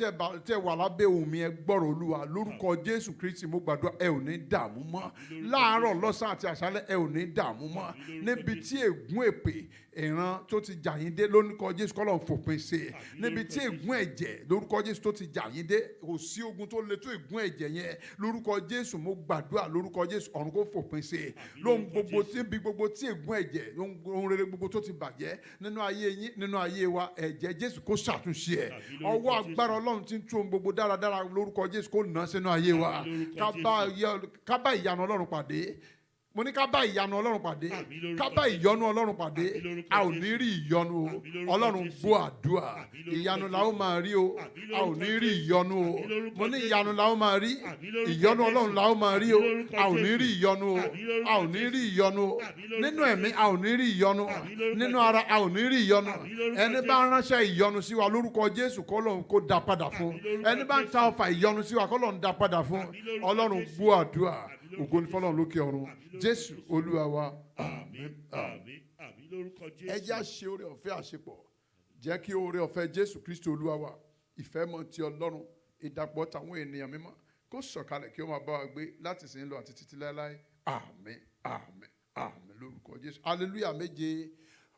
tí ẹ wà lábẹ́ ohùn mi, ẹ gbọ́rọ̀ Olúwa lórúkọ Jésù Kristi. Mo gbàdúrà ẹ ò ní dààmú mọ́. Láàárọ̀ lọ́sàn àti àṣálẹ́ ẹ ò ní dààmú mọ́. Níbi tí ègún èpè ìran tó ti jà yín dé lórúkọ Jésù kọ́lọ́run fòpin sí i. Níbi tí ègún ẹ̀jẹ̀ lórúkọ Jésù tó ti jà yín dé, kò sí ogun tó le tó ègún ẹ̀jẹ̀ yẹn. Lórúkọ Jésù mo gbàdúrà lórúkọ Jésù ọ̀run kó fòpin sí i. Lóhun gbogbo tí bí gbogbo tí ègún ẹ̀jẹ̀ ohun rere gbogbo tó ti bàjẹ́ nínú ayé yín nínú ayé wa, ẹ̀jẹ̀ Jésù kó ṣàtúnṣe ẹ̀. Ọwọ́ agbára Ọlọ́run tí ń tú ohun gbogbo dáradára lórúkọ Jésù kó nà sínú ayé wa. Ká bá ìyanu Ọlọ́run pàdé. Mo ní ká bá ìyanu Ọlọ́run pàdé. Ká bá ìyọ́nú Ọlọ́run pàdé. A ò ní rí ìyọ́nú o. Ọlọ́run gbọ́ àdúrà. Ìyanu la ó máa rí o. A ò ní rí ìyọ́nú o. Mo ní ìyanu la ó máa rí. Ìyọ́nú Ọlọ́run la ó máa rí o. A ò ní rí ìyọ́nú o. A ò ní rí ìyọ́nú o. Nínú ẹ̀mí a ò ní rí ìyọ́nú. Nínú ara a ò ní rí ìyọ́nú. Ẹni bá ránṣẹ́ ìyọ́nú sí wa lórúkọ Jésù k'Ọlọ́run kó dá padà fún. Ẹni bá ń ta ọfà ìyọ́nú sí wa k'Ọlọ́run dá padà fún. Ọlọ́run gbọ́ àdúrà. Ògo ni f'Ọlọ́run lókè ọ̀run. Jésù Olúwa wa. Àmín. Àmín. Àmín lórúkọ Jésù. Ẹ jẹ́ á ṣe oore ọ̀fẹ́ àṣepọ̀. Jẹ́ kí oore ọ̀fẹ́ Jésù Kristi Olúwa wa, ìfẹ́ mọ́ ti Ọlọ́run, ìdàpọ̀ tàwọn ènìyàn mímọ́ kó sọ̀kalẹ̀ kí ó máa bá wa gbé láti sìn lọ àti títí láéláé. Àmín. Àmín. Àmín lórúkọ Jésù. Hallelujah méje.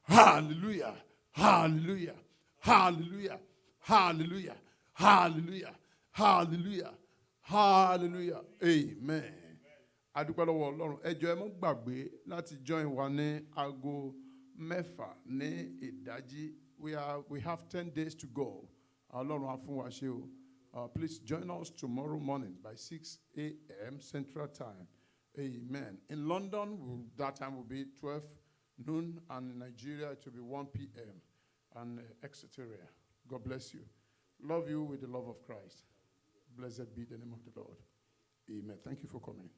Hallelujah. Hallelujah. Hallelujah. Hallelujah. Hallelujah. Hallelujah. Hallelujah. Amen. Adúpẹ́ lọ́wọ́ Ọlọ́run. Ẹ jọ̀ọ́ ẹ mọ́ gbàgbé láti join wa ní aago 6 ní ìdájí. We have 10 days to go. Ọlọ́run á fún wa ṣe o. Please join us tomorrow morning by 6 a.m. Central Time. Amen. In London, that time will be 12 noon, and in Nigeria, it will be 1 p.m. and etc. God bless you. Love you with the love of Christ. Blessed be the name of the Lord. Amen. Thank you for coming.